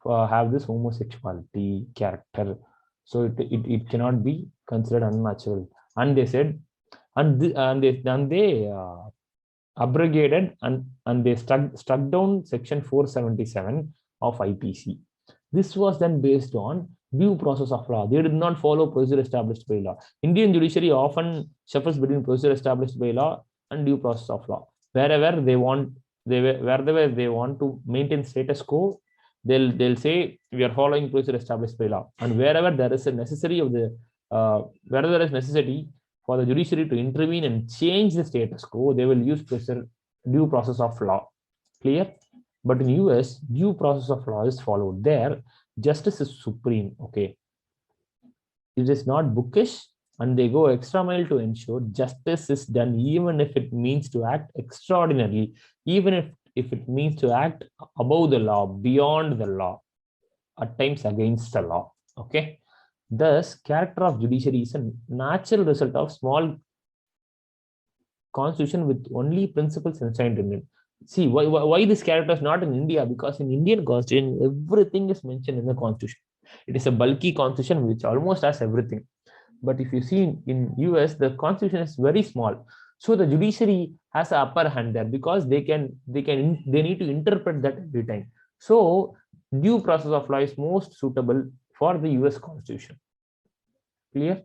have this homosexuality character. So it cannot be considered unnatural. And they said, and they abrogated and they struck down section 477 of IPC. This was then based on due process of law. They did not follow procedure established by law. Indian judiciary often shuffles between procedure established by law and due process of law. Wherever they want to maintain status quo, they'll say we are following procedure established by law. And wherever there is a necessity where there is necessity for the judiciary to intervene and change the status quo, they will use due process of law. Clear? But in US, due process of law is followed. There, justice is supreme. Okay, it is not bookish, and they go extra mile to ensure justice is done, even if it means to act extraordinarily, even if it means to act above the law, beyond the law, at times against the law. Okay, thus character of judiciary is a natural result of small constitution with only principles enshrined in it. See, why this character is not in India? Because in Indian constitution, everything is mentioned in the constitution. It is a bulky constitution which almost has everything. But if you see in US, the constitution is very small. So the judiciary has an upper hand there because they need to interpret that every time. So due process of law is most suitable for the US constitution. Clear?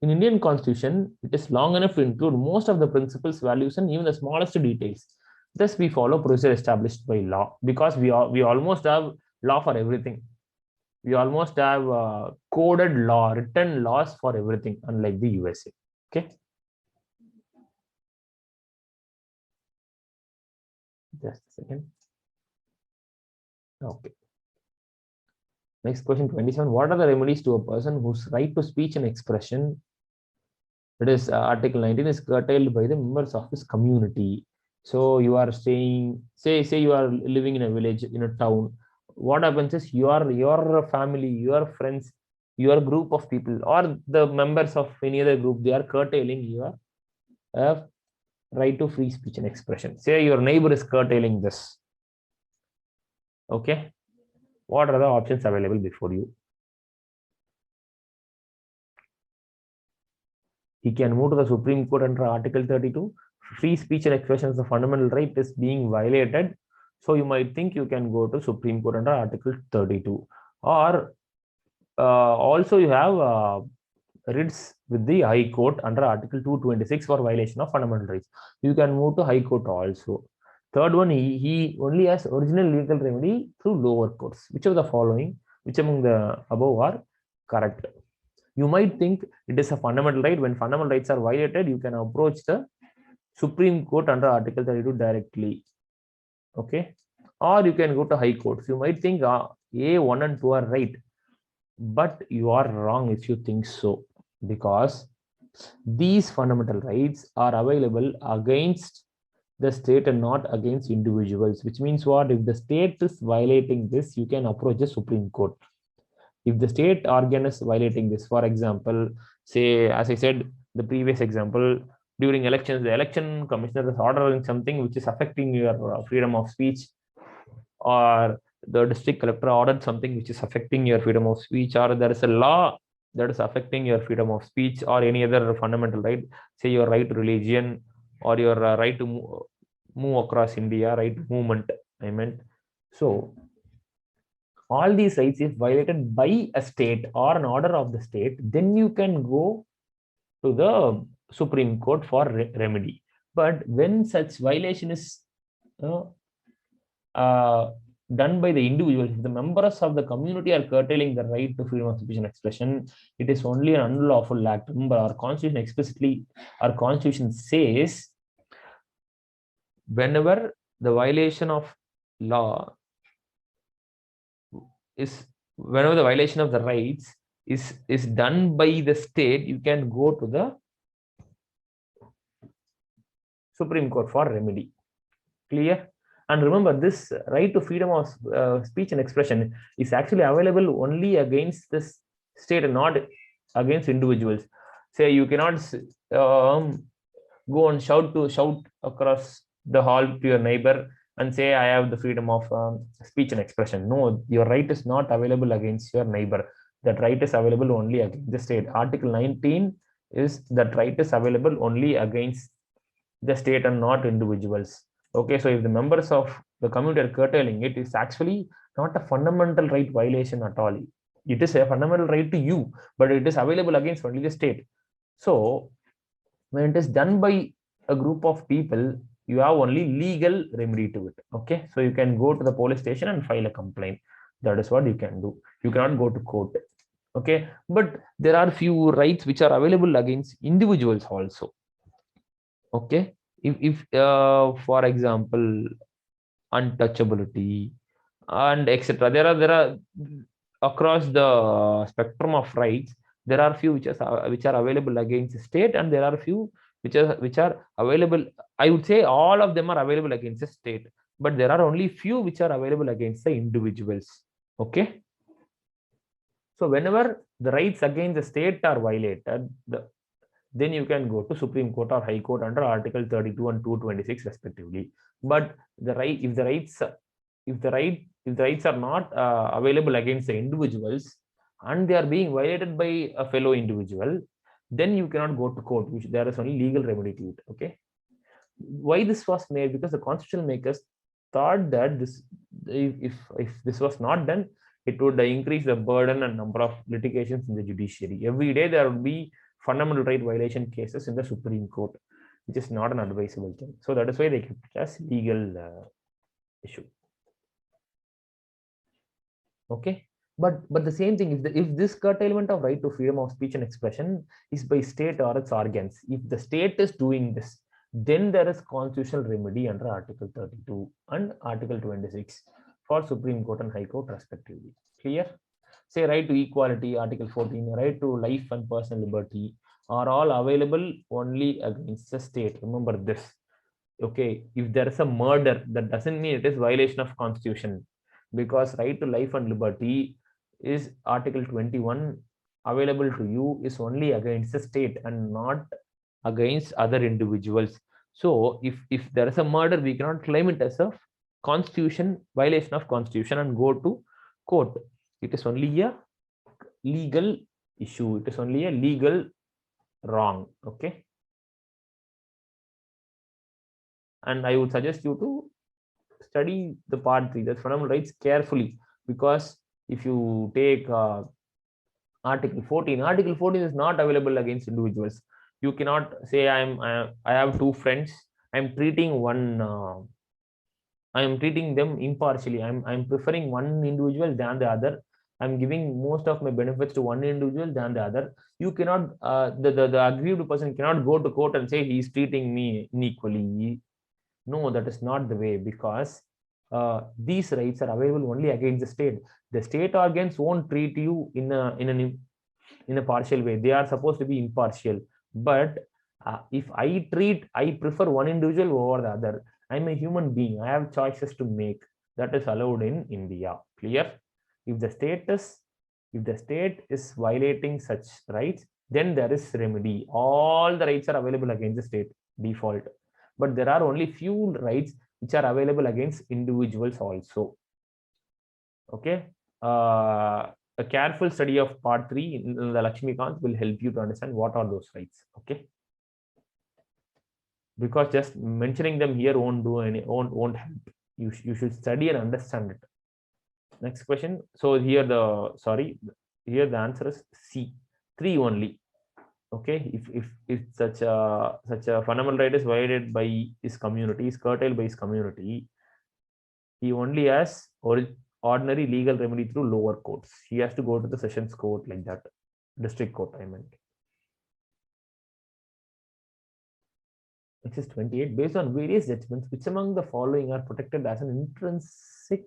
In Indian constitution, it is long enough to include most of the principles, values, and even the smallest details. Thus, we follow procedure established by law because we almost have law for everything. We almost have coded law, written laws for everything, unlike the USA. Okay. Just a second. Okay. Next question, 27. What are the remedies to a person whose right to speech and expression, that is Article 19, is curtailed by the members of his community? So you are staying, say you are living in a village, in a town. What happens is your family, your friends, your group of people, or the members of any other group, they are curtailing your right to free speech and expression. Say your neighbor is curtailing this. Okay. What are the options available before you? He can move to the Supreme Court under Article 32. Free speech and expression is a fundamental right is being violated. So you might think you can go to Supreme Court under Article 32. Or also you have writs with the High Court under Article 226 for violation of fundamental rights. You can move to High Court also. Third one, he only has original legal remedy through lower courts. Which of the following, which among the above are correct? You might think it is a fundamental right. When fundamental rights are violated, you can approach the Supreme Court under Article 32 directly. Okay. Or you can go to high courts. You might think A1 and 2 are right, but you are wrong if you think so, because these fundamental rights are available against the state and not against individuals, which means what? If the state is violating this, you can approach the Supreme Court. If the state organ is violating this, for example, say, as I said, the previous example, during elections, the election commissioner is ordering something which is affecting your freedom of speech, or the district collector ordered something which is affecting your freedom of speech, or there is a law that is affecting your freedom of speech or any other fundamental right, say your right to religion or your right to move across India, right movement, I meant. So all these rights, if violated by a state or an order of the state, then you can go to the Supreme Court for remedy. But when such violation is done by the individuals, if the members of the community are curtailing the right to freedom of speech and expression, it is only an unlawful act. Remember, our constitution explicitly, our constitution says, whenever the violation of law is, whenever the violation of the rights is done by the state, you can go to the Supreme Court for remedy. Clear? And remember, this right to freedom of speech and expression is actually available only against this state and not against individuals. Say you cannot go and shout across the hall to your neighbor and say, I have the freedom of speech and expression. No, your right is not available against your neighbor. That right is available only against the state. Article 19 is that right is available only against the state and not individuals. Okay, so if the members of the community are curtailing it, it's actually not a fundamental right violation at all. It is a fundamental right to you, but it is available against only the state. So when it is done by a group of people, you have only legal remedy to it. Okay, so you can go to the police station and file a complaint. That is what you can do. You cannot go to court. Okay, but there are few rights which are available against individuals also. Okay, if for example, untouchability and etc., there are across the spectrum of rights, there are few which are available against the state, and there are few which are available, I would say all of them are available against the state, but there are only few which are available against the individuals. Okay, so whenever the rights against the state are violated, then you can go to Supreme Court or High Court under Article 32 and 226 respectively. But the right, if the rights are not available against the individuals and they are being violated by a fellow individual, then you cannot go to court. There is only legal remedy to it. Okay, why this was made? Because the constitutional makers thought that this, if this was not done, it would increase the burden and number of litigations in the judiciary. Every day there would be fundamental right violation cases in the Supreme Court, which is not an advisable thing. So that is why they kept it as legal issue. Okay, but the same thing, if this curtailment of right to freedom of speech and expression is by state or its organs, if the state is doing this, then there is constitutional remedy under Article 32 and Article 26 for Supreme Court and High Court respectively. Clear? Say right to equality, Article 14, right to life and personal liberty are all available only against the state. Remember this. Okay, if there is a murder, that doesn't mean it is violation of constitution, because right to life and liberty is Article 21 available to you is only against the state and not against other individuals. So if there is a murder, we cannot claim it as a constitution violation of constitution and go to court. It is only a legal issue. It is only a legal wrong. Okay, and I would suggest you to study the part 3, that's fundamental rights, carefully, because if you take Article 14 is not available against individuals. You cannot say I have two friends, I'm treating one I am treating them impartially. I'm preferring one individual than the other. I'm giving most of my benefits to one individual than the other. You cannot, the aggrieved person cannot go to court and say he's treating me unequally. No, that is not the way, because these rights are available only against the state. The state organs won't treat you in a partial way. They are supposed to be impartial. But if I prefer one individual over the other. I'm a human being. I have choices to make. That is allowed in India. Clear? If the state is violating such rights, then there is remedy. All the rights are available against the state default. But there are only few rights which are available against individuals also. Okay. A careful study of part 3 in the Lakshmikant will help you to understand what are those rights. Okay. Because just mentioning them here won't help. You should study and understand it. Next question. So here the answer is C, 3 only. Okay, if such a fundamental right is violated by his community, is curtailed by his community, he only has ordinary legal remedy through lower courts. He has to go to the sessions court, like that, district court, I meant. Next is 28. Based on various judgments, which among the following are protected as an intrinsic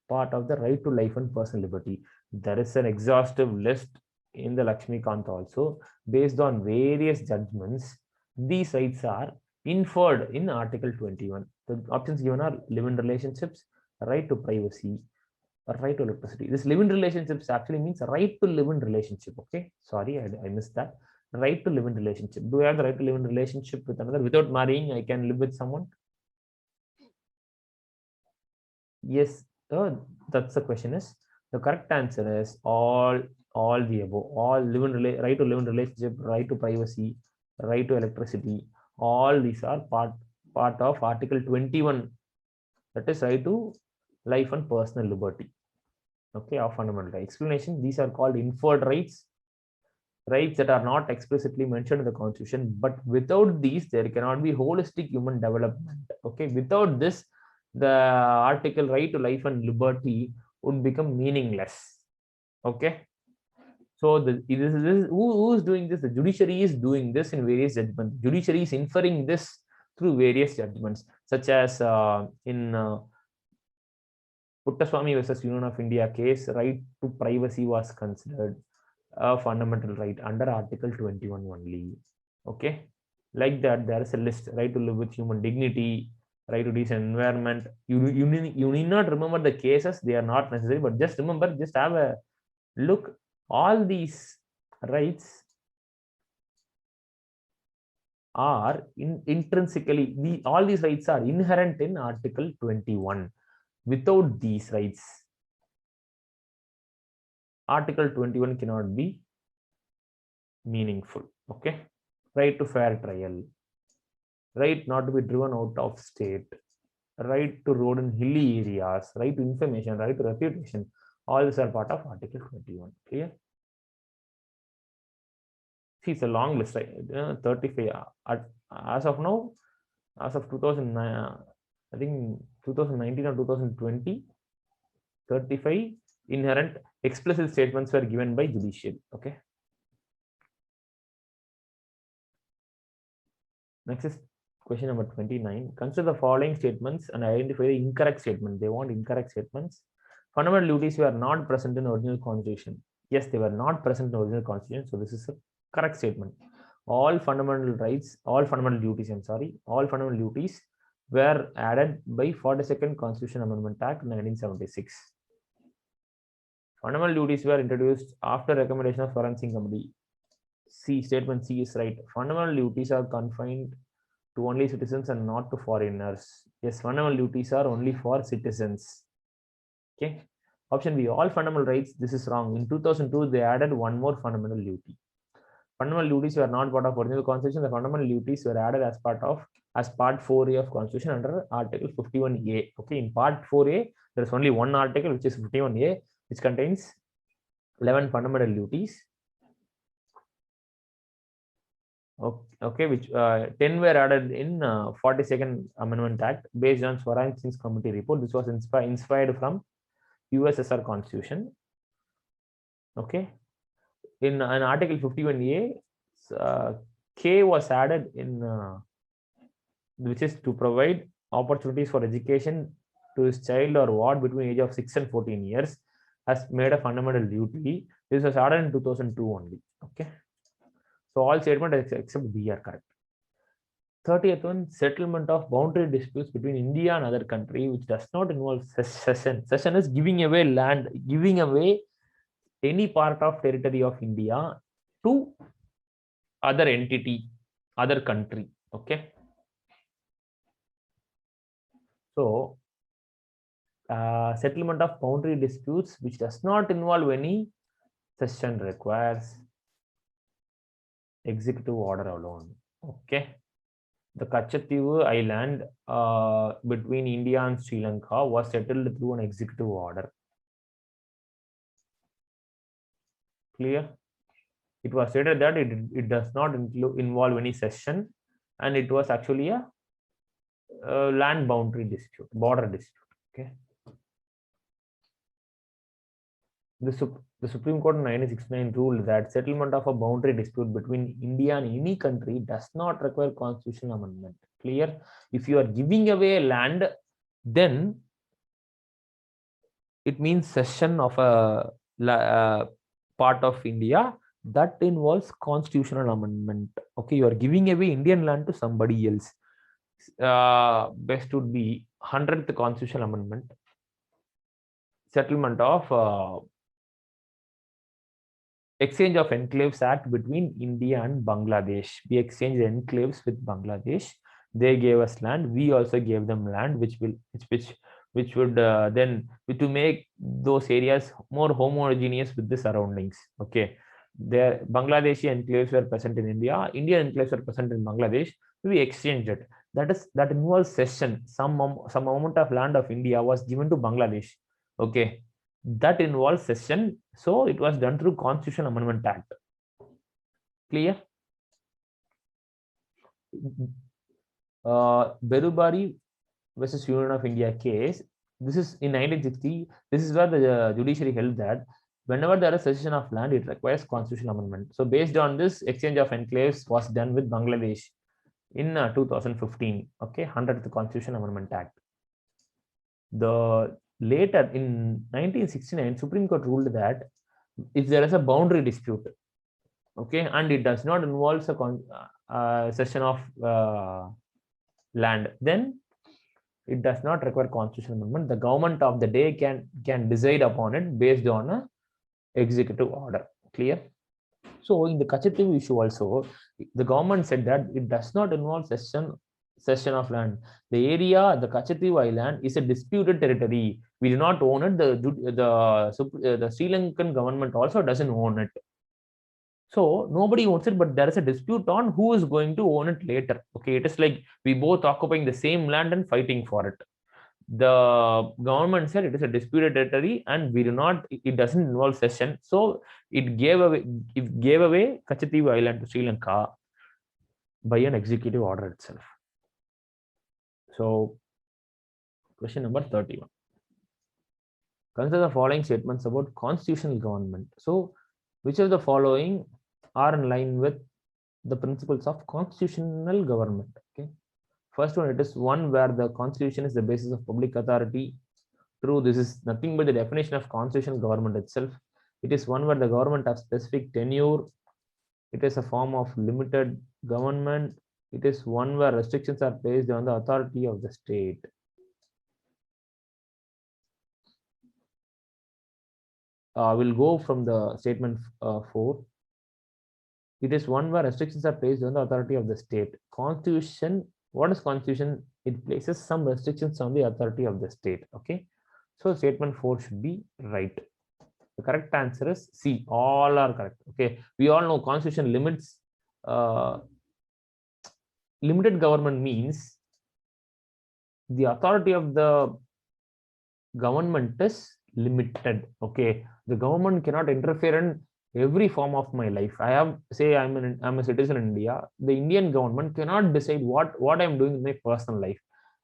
part of the right to life and personal liberty? There is an exhaustive list in the Lakshmikant also. Based on various judgments, these rights are inferred in Article 21. The options given are live-in relationships, right to privacy, a right to electricity. This live-in relationships actually means right to live in relationship. Okay, sorry, I missed that. Right to live in relationship. Do I have the right to live in relationship with another without marrying? I can live with someone. Yes, that's the question. Is the correct answer is all the above. All right to live in relationship, right to privacy, right to electricity. All these are part of Article 21. That is right to life and personal liberty. Okay, of fundamental right. Explanation: these are called inferred rights. Rights that are not explicitly mentioned in the Constitution, but without these, there cannot be holistic human development. Okay, without this, the article right to life and liberty would become meaningless. Okay, so who is doing this? The judiciary is doing this in various judgments. Judiciary is inferring this through various judgments, such as in Puttaswamy versus Union of India case, right to privacy was considered a fundamental right under Article 21 only. Okay, like that, there is a list: right to live with human dignity, right to decent environment. You need not remember the cases; they are not necessary. But just remember, just have a look. All these rights are intrinsically. All these rights are inherent in Article 21. Without these rights, Article 21 cannot be meaningful. Okay, right to fair trial, right not to be driven out of state, right to road in hilly areas, right to information, right to reputation. All these are part of Article 21. Clear? See, it's a long list, right? 35. As of now, as of 2009, I think 2019 or 2020, 35 inherent explicit statements were given by judiciary. Okay. Next is question number 29. Consider the following statements and identify the incorrect statement. They want incorrect statements. Fundamental duties were not present in the original constitution. Yes, they were not present in the original constitution. So this is a correct statement. All fundamental rights, all fundamental duties were added by 42nd Constitution Amendment Act 1976. Fundamental duties were introduced after recommendation of Forensic Committee. C, statement C is right. Fundamental duties are confined to only citizens and not to foreigners. Yes, fundamental duties are only for citizens. Okay. Option B, all fundamental rights. This is wrong. In 2002, they added one more fundamental duty. Fundamental duties were not part of original constitution. The fundamental duties were added as part 4A of constitution under Article 51A. Okay, in part 4A, there is only one article, which is 51A, which contains 11 fundamental duties. Okay, which 10 were added in 42nd Amendment Act based on Swaraj Singh's committee report. This was inspired from USSR Constitution. Okay, in an Article 51A, K was added in, which is to provide opportunities for education to his child or ward between age of 6 and 14 years has made a fundamental duty. This was added in 2002 only. Okay, so all statements except B are correct. 30th one, settlement of boundary disputes between India and other country which does not involve cession. Cession is giving away land, giving away any part of territory of India to other entity, other country. Okay. So, settlement of boundary disputes which does not involve any cession requires executive order alone. Okay. The Kachativu Island between India and Sri Lanka was settled through an executive order. Clear? It was stated that it does not involve any cession, and it was actually a land boundary dispute, border dispute. Okay. The Supreme Court in 1969 ruled that settlement of a boundary dispute between India and any country does not require constitutional amendment. Clear? If you are giving away land, then it means cession of a part of India that involves constitutional amendment. Okay, you are giving away Indian land to somebody else. Best would be 100th constitutional amendment, settlement of Exchange of Enclaves Act between India and Bangladesh. We exchanged enclaves with Bangladesh. They gave us land. We also gave them land, which would then to make those areas more homogeneous with the surroundings. Okay, the Bangladeshi enclaves were present in India. Indian enclaves were present in Bangladesh. We exchanged it. That involves cession. Some amount of land of India was given to Bangladesh. Okay, that involves cession. So it was done through Constitutional Amendment Act. Clear? Berubari versus Union of India case. This is in 1960. This is where the judiciary held that whenever there is cession of land, it requires constitutional amendment. So based on this, exchange of enclaves was done with Bangladesh in 2015. Okay, 100th Constitution Amendment Act. The later in 1969, Supreme Court ruled that if there is a boundary dispute, okay, and it does not involve a cession of land, then it does not require constitutional amendment. The government of the day can decide upon it based on a executive order. Clear? So in the Kachativu issue also, the government said that it does not involve cession of land. The area, the Kachativu Island, is a disputed territory. We do not own it. The Sri Lankan government also doesn't own it. So nobody owns it, but there is a dispute on who is going to own it later. Okay, it is like we both occupying the same land and fighting for it. The government said it is a disputed territory and we do not, it doesn't involve cession. So it gave away Kachativu Island to Sri Lanka by an executive order itself. So question number 31. Consider the following statements about constitutional government. So which of the following are in line with the principles of constitutional government? Okay. First one, it is one where the constitution is the basis of public authority. True, this is nothing but the definition of constitutional government itself. It is one where the government has specific tenure. It is a form of limited government. It is one where restrictions are placed on the authority of the state. We'll go from the statement 4. It is one where restrictions are placed on the authority of the state. Constitution, what is constitution? It places some restrictions on the authority of the state. Okay, so statement 4 should be right. The correct answer is C. All are correct. Okay, we all know constitution limits. Limited government means the authority of the government is limited. Okay, the government cannot interfere in every form of my life. I have, say, I'm a citizen in India. The Indian government cannot decide what I'm doing in my personal life.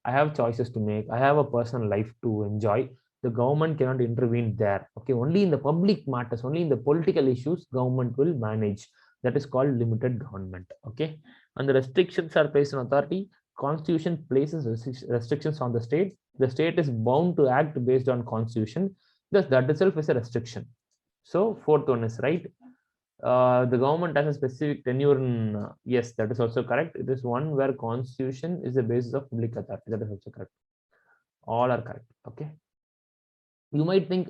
I have choices to make. I have a personal life to enjoy. The government cannot intervene there. Okay, only in the public matters, only in the political issues, government will manage. That is called limited government. Okay, and the restrictions are placed on authority. Constitution places restrictions on the state. The state is bound to act based on constitution. Thus, that itself is a restriction. So fourth one is right. The government has a specific tenure in, yes, that is also correct. It is one where constitution is the basis of public authority. That is also correct. All are correct. Okay. You might think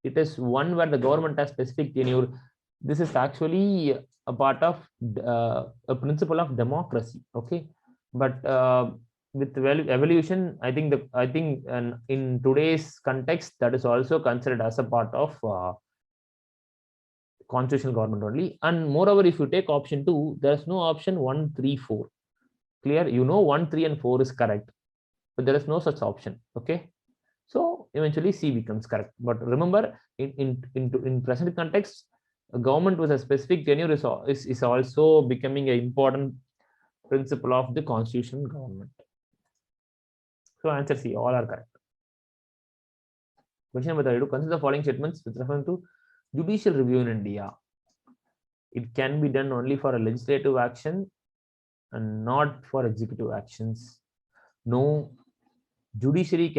it is one where the government has specific tenure. This is actually a part of a principle of democracy. Okay. But with evolution, I think in today's context, that is also considered as a part of constitutional government only. And moreover, if you take option 2, there's no option 1, 3, 4. Clear? 1, 3, and 4 is correct, but there is no such option. Okay. So eventually C becomes correct. But remember, in present context, a government with a specific tenure is also becoming an important principle of the constitutional government. So answer C, all are correct. Question number 32. Consider the following statements with reference to judicial review in India. It can be done only for a legislative action and not for executive actions. No, judiciary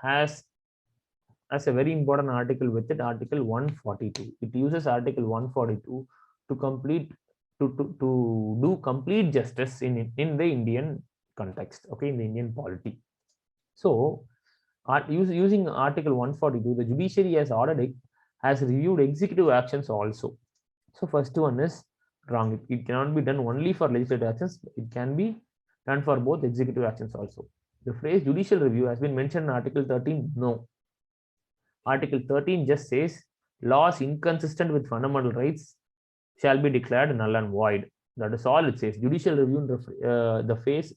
has a very important article with it, Article 142. It uses Article 142 to do complete justice in the Indian context, okay, in the Indian polity. So using Article 142, the judiciary has reviewed executive actions also. So first one is wrong. It cannot be done only for legislative actions. It can be done for both executive actions also. The phrase judicial review has been mentioned in Article 13. No. Article 13 just says laws inconsistent with fundamental rights shall be declared null and void. That is all it says. Judicial review, the phrase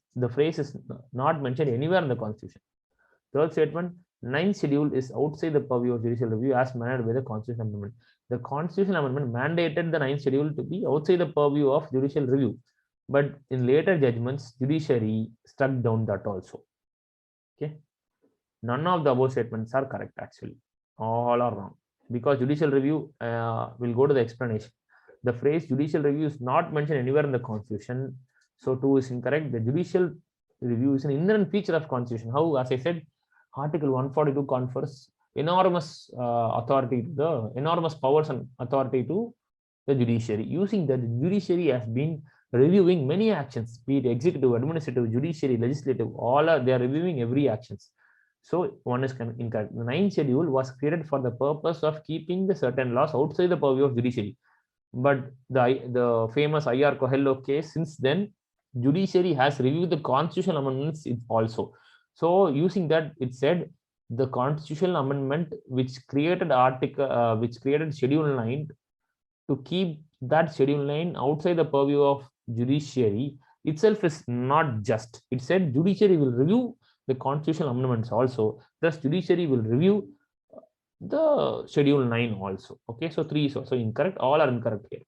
is not mentioned anywhere in the Constitution. Third statement, 9th schedule is outside the purview of judicial review as mandated by the Constitutional Amendment. The Constitutional Amendment mandated the 9th schedule to be outside the purview of judicial review. But in later judgments, judiciary struck down that also. Okay. None of the above statements are correct actually. All are wrong. Because judicial review will go to the explanation. The phrase judicial review is not mentioned anywhere in the Constitution. So 2 is incorrect. The judicial review is an inherent feature of Constitution. How, as I said, Article 142 confers enormous authority, enormous powers and authority to the judiciary. Using that, the judiciary has been reviewing many actions, be it executive, administrative, judiciary, legislative, they are reviewing every actions. So one is incorrect. The 9th schedule was created for the purpose of keeping the certain laws outside the purview of judiciary. But the famous I.R. Coelho case, since then, judiciary has reviewed the constitutional amendments also. So using that, it said the constitutional amendment which created Schedule 9 to keep that Schedule 9 outside the purview of judiciary itself is not just. It said judiciary will review the constitutional amendments also. Thus, judiciary will review the Schedule 9 also. Okay, so 3 is also incorrect. All are incorrect here.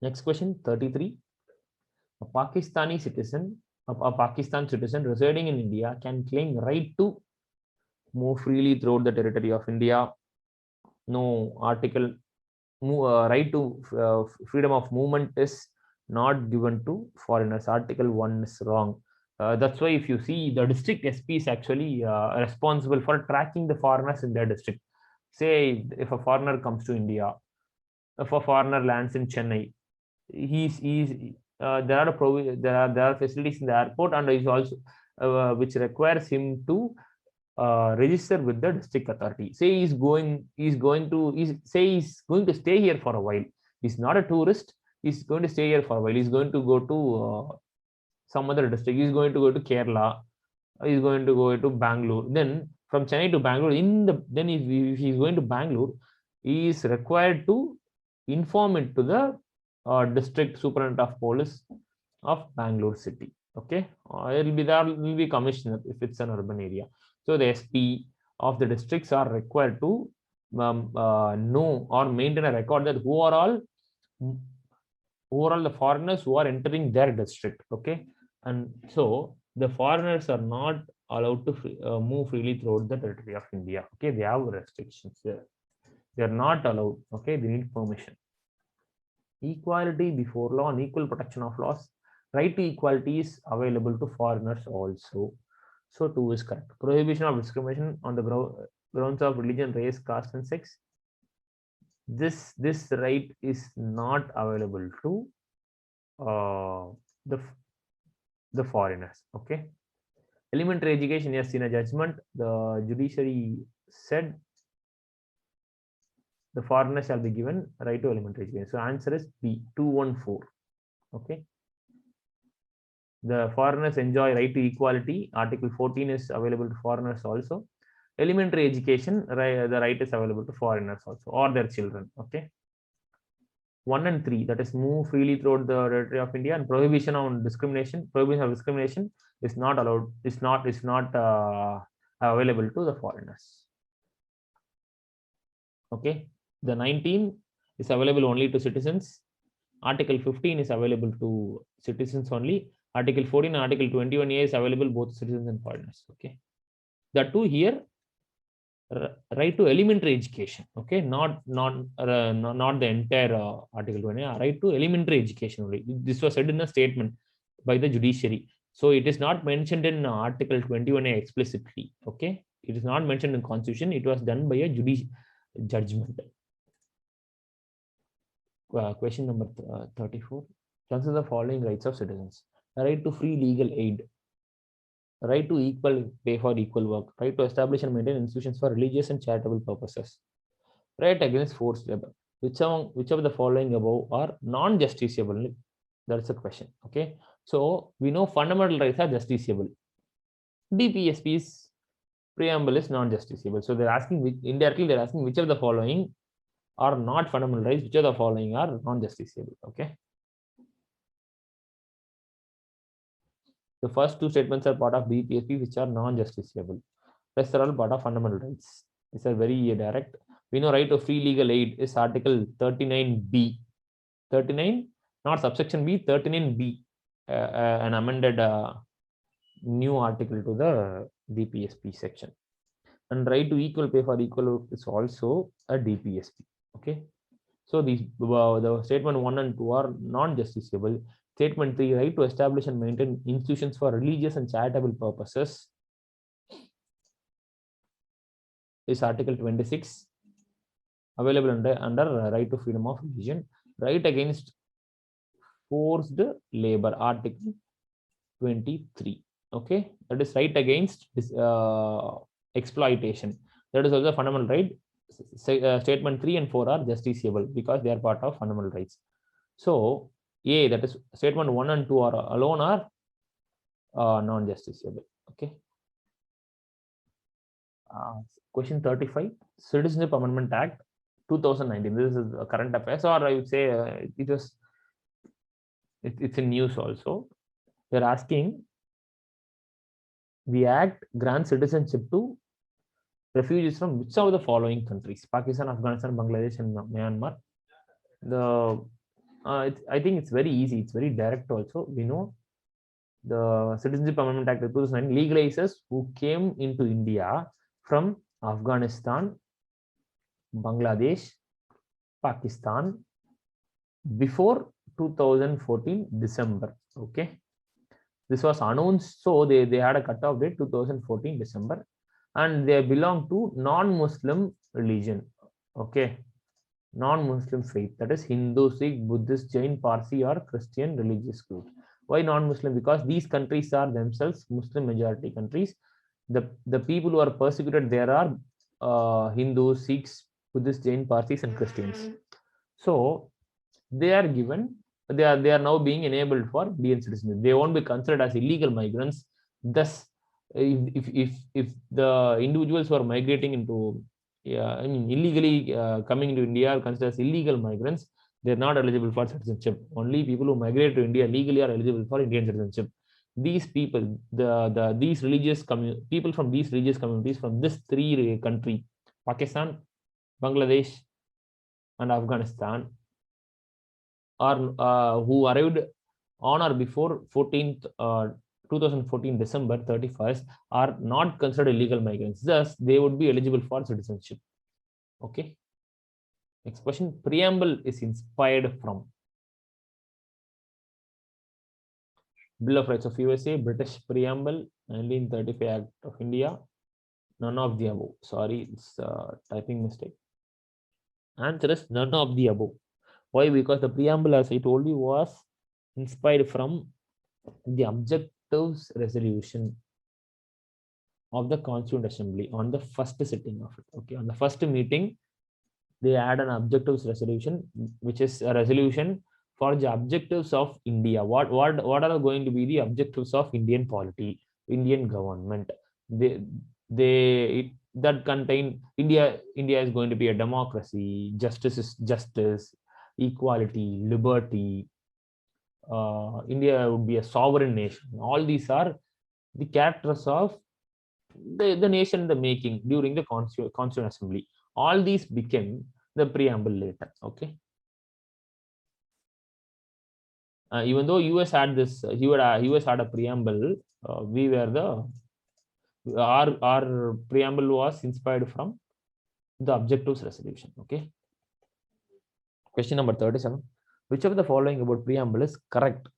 Next question, 33. A Pakistan citizen residing in India can claim right to move freely throughout the territory of India. No, article right to freedom of movement is not given to foreigners. Article 1 is wrong. That's why if you see, the district SP is actually responsible for tracking the foreigners in their district. Say if a foreigner comes to India, if a foreigner lands in Chennai, there are facilities in the airport, and is also which requires him to register with the district authority. Say he's going to stay here for a while. He's not a tourist. He's going to stay here for a while. He's going to go to some other district. He's going to go to Kerala. He's going to go to Bangalore. Then from Chennai to Bangalore, if he's going to Bangalore, he is required to inform it to the district superintendent of police of Bangalore city. Okay, there will be commissioner if it's an urban area. So the SP of the districts are required to know or maintain a record that who are all the foreigners who are entering their district. Okay, and so the foreigners are not allowed to move freely throughout the territory of India. Okay, they have restrictions there. They are not allowed. Okay, they need permission. Equality before law and equal protection of laws. Right to equality is available to foreigners also. So 2 is correct. Prohibition of discrimination on the grounds of religion, race, caste, and sex. This right is not available to the foreigners. Okay. Elementary education, yes, in a judgment, the judiciary said the foreigners shall be given right to elementary education. So answer is B, 214. Okay. The foreigners enjoy right to equality. Article 14 is available to foreigners also. Elementary education, the right is available to foreigners also or their children. Okay. 1 and 3, that is move freely throughout the territory of India, and prohibition of discrimination is not allowed, is not available to the foreigners. Okay, the 19 is available only to citizens. Article 15 is available to citizens only. Article 14 and Article 21A is available both citizens and foreigners. Okay, the two here, right to elementary education. Okay, not the entire Article 20. Right to elementary education only. This was said in a statement by the judiciary. So it is not mentioned in Article 21A explicitly. Okay, it is not mentioned in Constitution. It was done by a judicial judgment. Question number 34. Consider the following rights of citizens: right to free legal aid, right to equal pay for equal work, right to establish and maintain institutions for religious and charitable purposes, right against forced labor. Which of the following above are non-justiciable? That's the question. Okay, so we know fundamental rights are justiciable. DPSP's preamble is non-justiciable. So they're asking, indirectly they're asking which of the following are not fundamental rights, which of the following are non-justiciable. Okay. The first two statements are part of BPSP, which are non-justiciable. Rest are all part of fundamental rights. These are very direct. We know right of free legal aid is Article 39B. 39, not subsection B, 39B, an amended new article to the DPSP section. And right to equal pay for equal work is also a DPSP. Okay. So these the statement 1 and 2 are non-justiciable. Statement 3, right to establish and maintain institutions for religious and charitable purposes, is Article 26, available under right to freedom of religion. Right against forced labor, Article 23. Okay, that is right against exploitation. That is also a fundamental right. Statement 3 and 4 are justiciable because they are part of fundamental rights. So A, that is statement 1 and 2 are alone are non-justiciable. Okay. Question 35, Citizenship Amendment Act 2019. This is a current affairs, or I would say it's in news also. They're asking, the act grants citizenship to refugees from which of the following countries? Pakistan, Afghanistan, Bangladesh, and Myanmar. I think it's very easy. It's very direct also. We know the Citizenship Amendment Act of 2009 legalizes who came into India from Afghanistan, Bangladesh, Pakistan before 2014 December. Okay. This was announced. So they had a cutoff date 2014 December. And they belong to non-Muslim religion. Okay. Non-Muslim faith, that is Hindu, Sikh, Buddhist, Jain, Parsi, or Christian religious group. Why non-Muslim? Because these countries are themselves Muslim majority countries. The people who are persecuted there are Hindus, Sikhs, Buddhists, Jain, Parsis, and Christians. So they are given, they are now being enabled for Indian citizenship. They won't be considered as illegal migrants. Thus, if the individuals who are migrating into illegally coming to India are considered as illegal migrants, they're not eligible for citizenship. Only people who migrate to India legally are eligible for Indian citizenship. These people, these religious people from these religious communities from this three country, Pakistan, Bangladesh, and Afghanistan are who arrived on or before 14th 2014 December 31st are not considered illegal migrants. Thus, they would be eligible for citizenship. Okay. Next question. Preamble is inspired from Bill of Rights of USA, British Preamble, 1935 Act of India. None of the above. Sorry, it's a typing mistake. Answer is none of the above. Why? Because the preamble, as I told you, was inspired from the objectives resolution of the Constituent Assembly on the first sitting of it. Okay, on the first meeting, they had an objectives resolution, which is a resolution for the objectives of India. What are going to be the objectives of Indian polity, Indian government? That contain India is going to be a democracy, justice is justice, equality, liberty. India would be a sovereign nation. All these are the characters of the nation in the making during the Constituent Assembly. All these became the preamble later. Okay. Even though US had this, US had a preamble, we were the our preamble was inspired from the objectives resolution. Okay. Question number 37. Which of the following about preamble is correct?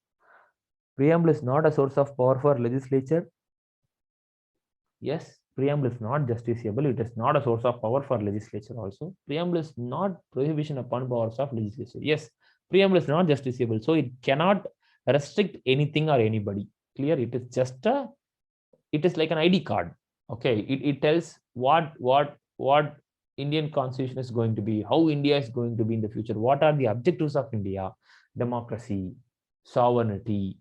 Preamble is not a source of power for legislature. Yes, preamble is not justiciable. It is not a source of power for legislature also. Preamble is not prohibition upon powers of legislature. Yes, preamble is not justiciable. So it cannot restrict anything or anybody. Clear? It is just a, it is like an ID card. Okay, it tells what Indian Constitution is going to be, how India is going to be in the future, what are the objectives of India, democracy, sovereignty,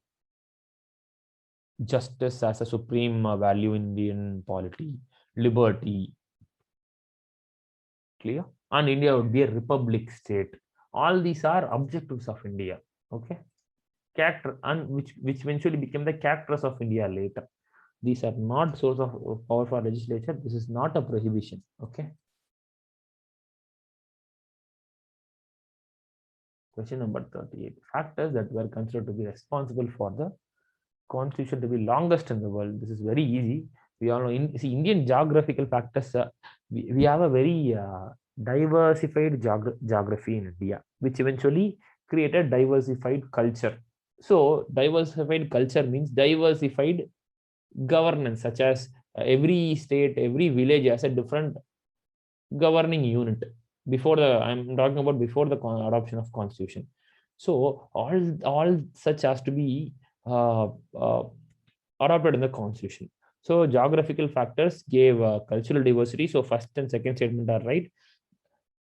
justice as a supreme value in Indian polity, liberty. Clear? And India would be a republic state. All these are objectives of India. Okay. Character, and which eventually became the characters of India later. These are not source of power for legislature. This is not a prohibition. Okay. Question number 38. Factors that were considered to be responsible for the Constitution to be longest in the world. This is very easy. We all know Indian geographical factors. We have a very diversified geography in India, which eventually created diversified culture. So diversified culture means diversified governance, such as every state, every village has a different governing unit. Before the, I'm talking about before the adoption of Constitution. So all such has to be adopted in the Constitution. So geographical factors gave cultural diversity. So first and second statement are right.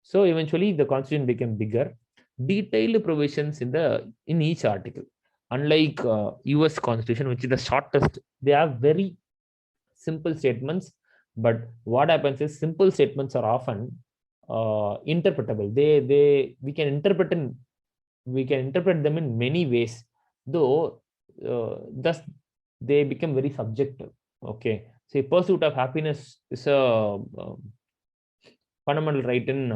So eventually the Constitution became bigger. Detailed provisions in each article. Unlike US Constitution, which is the shortest, they have very simple statements. But what happens is simple statements are often interpretable. We can interpret them in many ways, though thus they become very subjective. Okay, say pursuit of happiness is a fundamental right in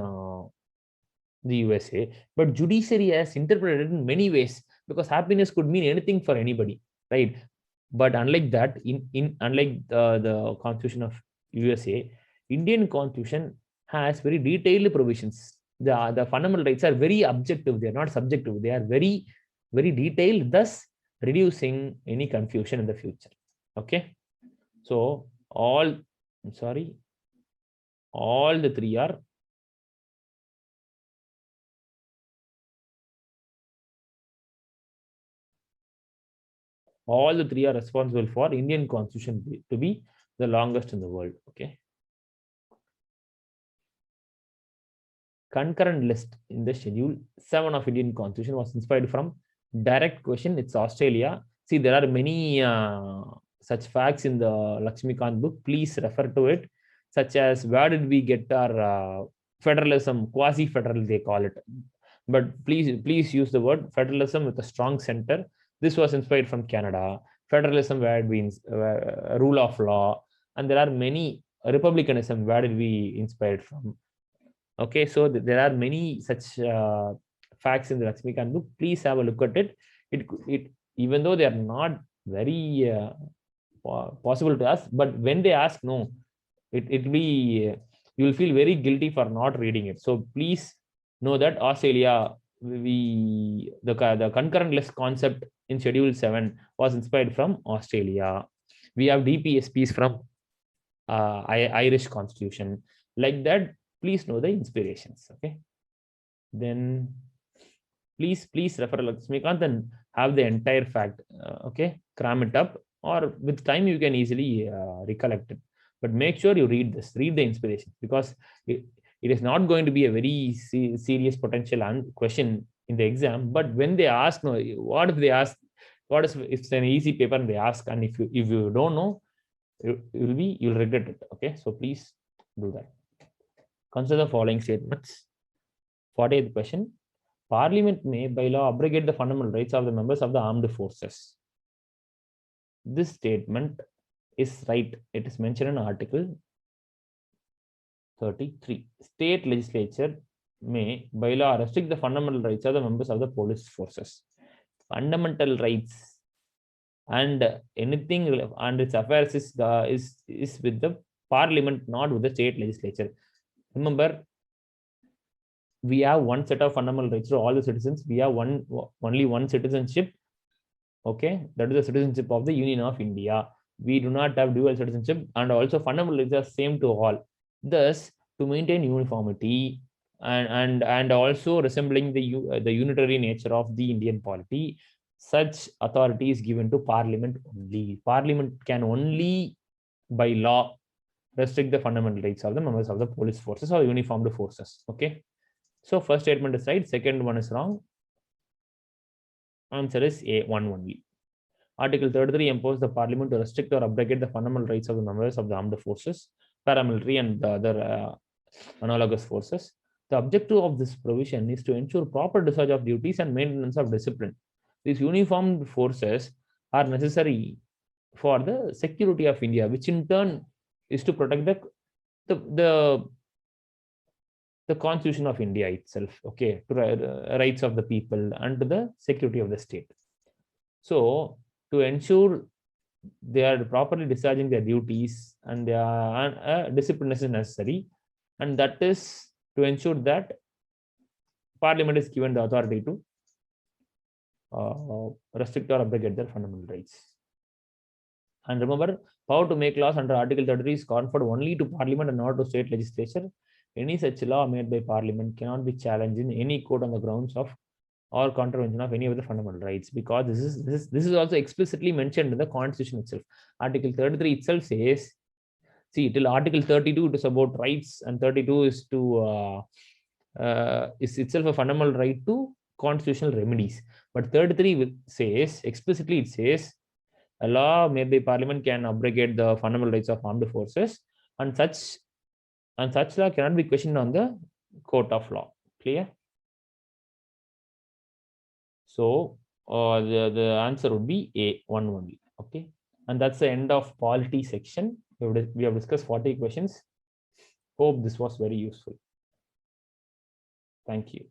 the USA, but judiciary has interpreted in many ways, because happiness could mean anything for anybody, right? But unlike that, unlike the Constitution of USA, Indian Constitution has very detailed provisions. The fundamental rights are very objective. They are not subjective. They are very, very detailed, thus reducing any confusion in the future. Okay. So all the three are responsible for Indian Constitution to be the longest in the world. Okay. Concurrent list in the schedule 7 of Indian Constitution was inspired from direct question. It's Australia. See, there are many such facts in the Lakshmikant book. Please refer to it, such as where did we get our federalism, quasi-federal they call it. But please use the word federalism with a strong center. This was inspired from Canada. Federalism, where it means rule of law. And there are many republicanism, where did we inspired from? Okay, so there are many such facts in the Lakshmikant book. Please have a look at it. It even though they are not very possible to ask, but when they ask, no, it will be you will feel very guilty for not reading it. So please know that Australia, the concurrent list concept in Schedule 7 was inspired from Australia. We have DPSPs from Irish Constitution. Like that, please know the inspirations. Okay, then please refer Lakshmikant and have the entire fact. Okay, cram it up, or with time you can easily recollect it. But make sure you read the inspiration, because it is not going to be a very serious potential question in the exam. But when they ask, no, what if they ask, what if it's an easy paper and they ask, and if you don't know, you'll regret it. Okay, so please do that. Consider the following statements. 48th question. Parliament may by law abrogate the fundamental rights of the members of the armed forces. This statement is right. It is mentioned in Article 33. State legislature may by law restrict the fundamental rights of the members of the police forces. Fundamental rights and anything and its affairs is with the Parliament, not with the state legislature. Remember, we have one set of fundamental rights to all the citizens. We have only one citizenship. Okay, that is the citizenship of the Union of India. We do not have dual citizenship, and also fundamental rights are same to all. Thus, to maintain uniformity and also resembling the unitary nature of the Indian polity, such authority is given to Parliament only. Parliament can only by law restrict the fundamental rights of the members of the police forces or uniformed forces. Okay, so first statement is right, second one is wrong. Answer is A1 only. Article 33 imposes the Parliament to restrict or abrogate the fundamental rights of the members of the armed forces, paramilitary, and the other analogous forces. The objective of this provision is to ensure proper discharge of duties and maintenance of discipline. These uniformed forces are necessary for the security of India, which in turn is to protect the Constitution of India itself, okay, to rights of the people and to the security of the state. So to ensure they are properly discharging their duties and discipline is necessary, and that is to ensure that Parliament is given the authority to restrict or abrogate their fundamental rights. And remember, power to make laws under Article 33 is conferred only to Parliament and not to state legislature. Any such law made by Parliament cannot be challenged in any court on the grounds of or contravention of any of the fundamental rights, because this is also explicitly mentioned in the Constitution itself. Article 33 itself says, see, till Article 32 it is about rights, and 32 is to is itself a fundamental right to constitutional remedies. But 33 says explicitly, it says a law made by Parliament can abrogate the fundamental rights of armed forces, and such law cannot be questioned on the court of law. Clear? So the answer would be A1 only. Okay, and that's the end of polity section. We have discussed 40 questions. Hope this was very useful. Thank you.